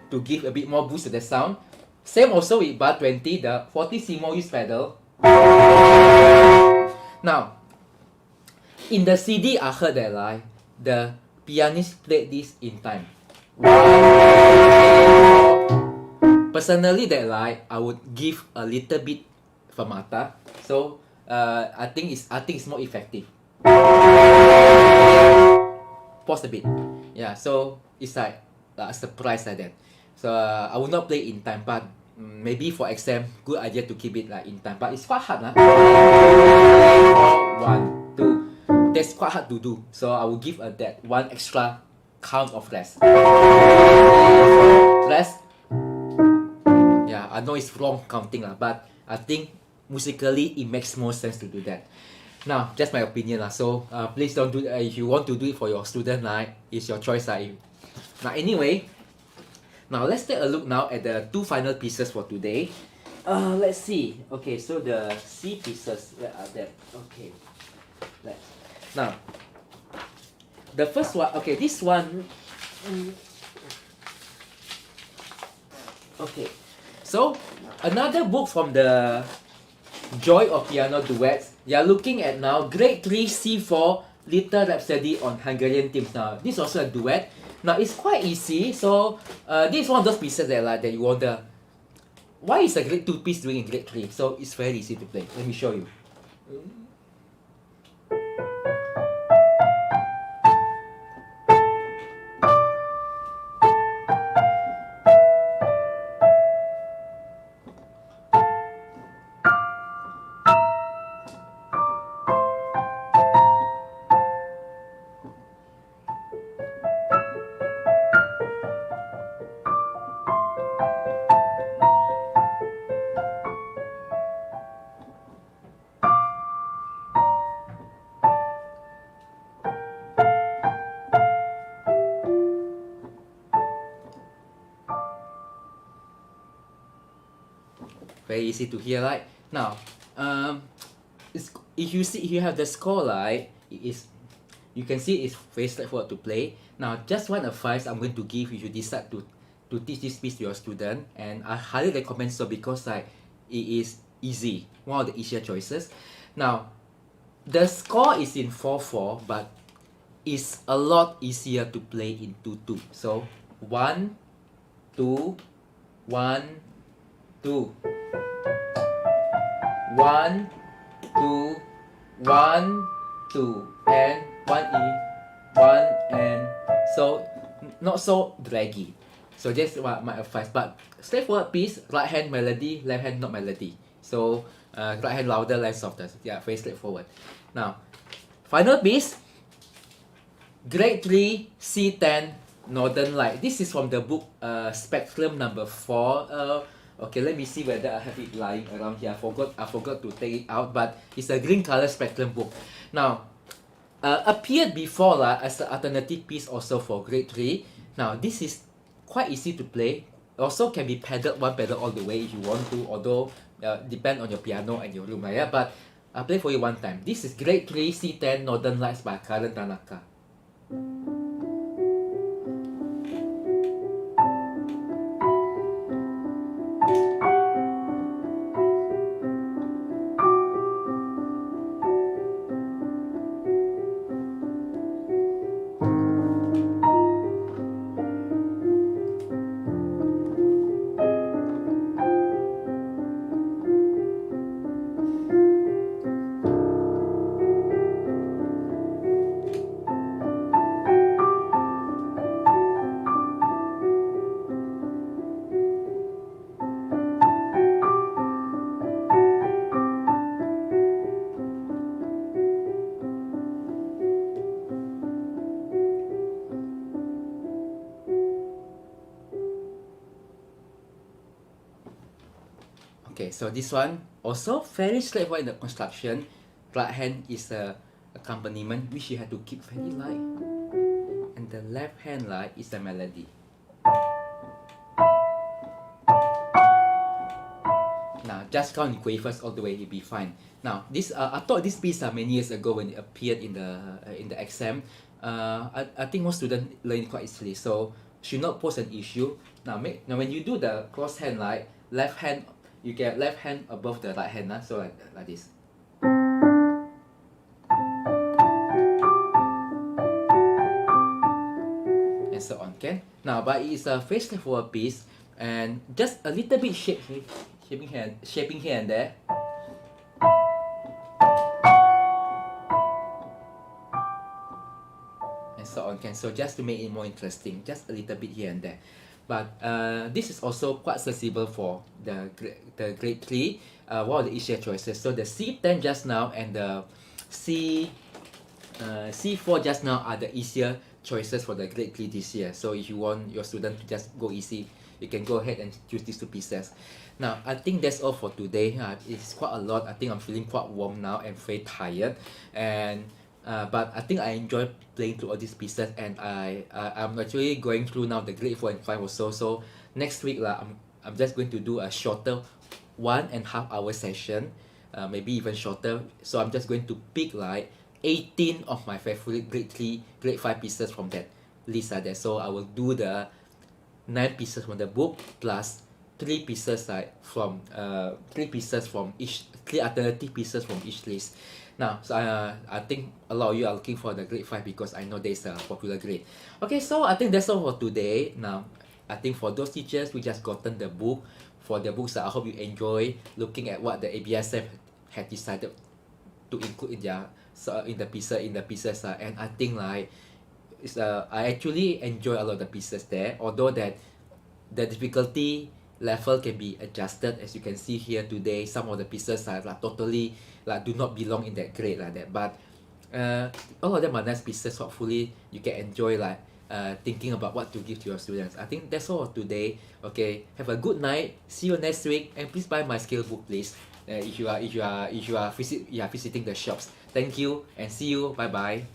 Speaker 1: to give a bit more boost to the sound. Same also with bar 20, the fortissimo, use pedal. Now, in the CD, I heard that like, the pianist played this in time. Personally, that like, I would give a little bit fermata. So, I think it's more effective. Pause a bit. Yeah, so it's like a surprise like that. So I will not play in time, but maybe for exam, good idea to keep it like in time. But it's quite hard. 1, 2. That's quite hard to do. So I will give that one extra count of rest. Rest. Yeah, I know it's wrong counting, but I think musically it makes more sense to do that. Now, just my opinion. So please don't do if you want to do it for your student, it's your choice. Now anyway, now let's take a look now at the 2 final pieces for today. Let's see. Okay, so the C pieces, where are they? Okay. Now, the first one, okay, this one. Okay, so another book from the Joy of Piano Duets. You are looking at now Grade 3 C4 Little Rhapsody on Hungarian Themes. Now this is also a duet. Now it's quite easy. So this is one of those pieces that you wonder, why is a Grade 2 piece doing in Grade 3? So it's very easy to play. Let me show you. Very easy to hear, right? Now, if you have the score, you can see it's very straightforward to play. Now, just one advice I'm going to give if you decide to teach this piece to your student, and I highly recommend so because it is easy, one of the easier choices. Now, the score is in 4/4, but it's a lot easier to play in 2/2. So 1, 2, 1, 2. 1, 2, 1, 2, and 1E, 1, and so not so draggy. So that's my advice. But straightforward piece, right hand melody, left hand not melody. So right hand louder, left softer. Yeah, very straightforward. Now, final piece, Grade 3 C10 Northern Light. This is from the book Spectrum number 4. Okay, let me see whether I have it lying around here. I forgot to take it out, but it's a green color spectrum book. Now, appeared before as an alternative piece also for grade 3. Now, this is quite easy to play. Also can be pedaled one pedal all the way if you want to, although depend on your piano and your room. Yeah? But I'll play for you one time. This is grade 3 C10 Northern Lights by Karen Tanaka. Okay, so this one also very straightforward in the construction. Right hand is a accompaniment which you have to keep very light, and the left hand light is the melody. Now just count in quavers all the way, you'll be fine. Now this I taught this piece many years ago when it appeared in the exam. I think most students learn it quite easily, so should not pose an issue. Now when you do the cross hand light, left hand. You get left hand above the right hand, so like this. And so on, okay? Now, but it's a very straightforward piece, and just a little bit shaping here and there. And so on, okay? So just to make it more interesting, just a little bit here and there. But this is also quite accessible for the grade 3. What are the easier choices? So the C10 just now and the C4 just now are the easier choices for the grade 3 this year. So if you want your student to just go easy, you can go ahead and choose these two pieces. Now, I think that's all for today. It's quite a lot. I think I'm feeling quite warm now and very tired. And but I think I enjoy playing through all these pieces, and I'm actually going through now the grade 4 and 5 or so. So next week I'm just going to do a shorter 1.5 hour session, maybe even shorter. So I'm just going to pick like 18 of my favorite grade 3, grade 5 pieces from that list there. So I will do the 9 pieces from the book plus 3 pieces from 3 alternative pieces from each list. Now, so I think a lot of you are looking for the grade 5 because I know there's a popular grade. Okay, so I think that's all for today. Now, I think for those teachers who just gotten the book, for the books, I hope you enjoy looking at what the ABRSM had decided to include in the pieces. And I think I actually enjoy a lot of the pieces there, although that the difficulty level can be adjusted. As you can see here today, some of the pieces are totally do not belong in that grade like that, but all of them are nice pieces. Hopefully you can enjoy thinking about what to give to your students. I think that's all for today. Okay, have a good night, see you next week, and please buy my scale book, please, if you are visiting the shops. Thank you and see you. Bye bye.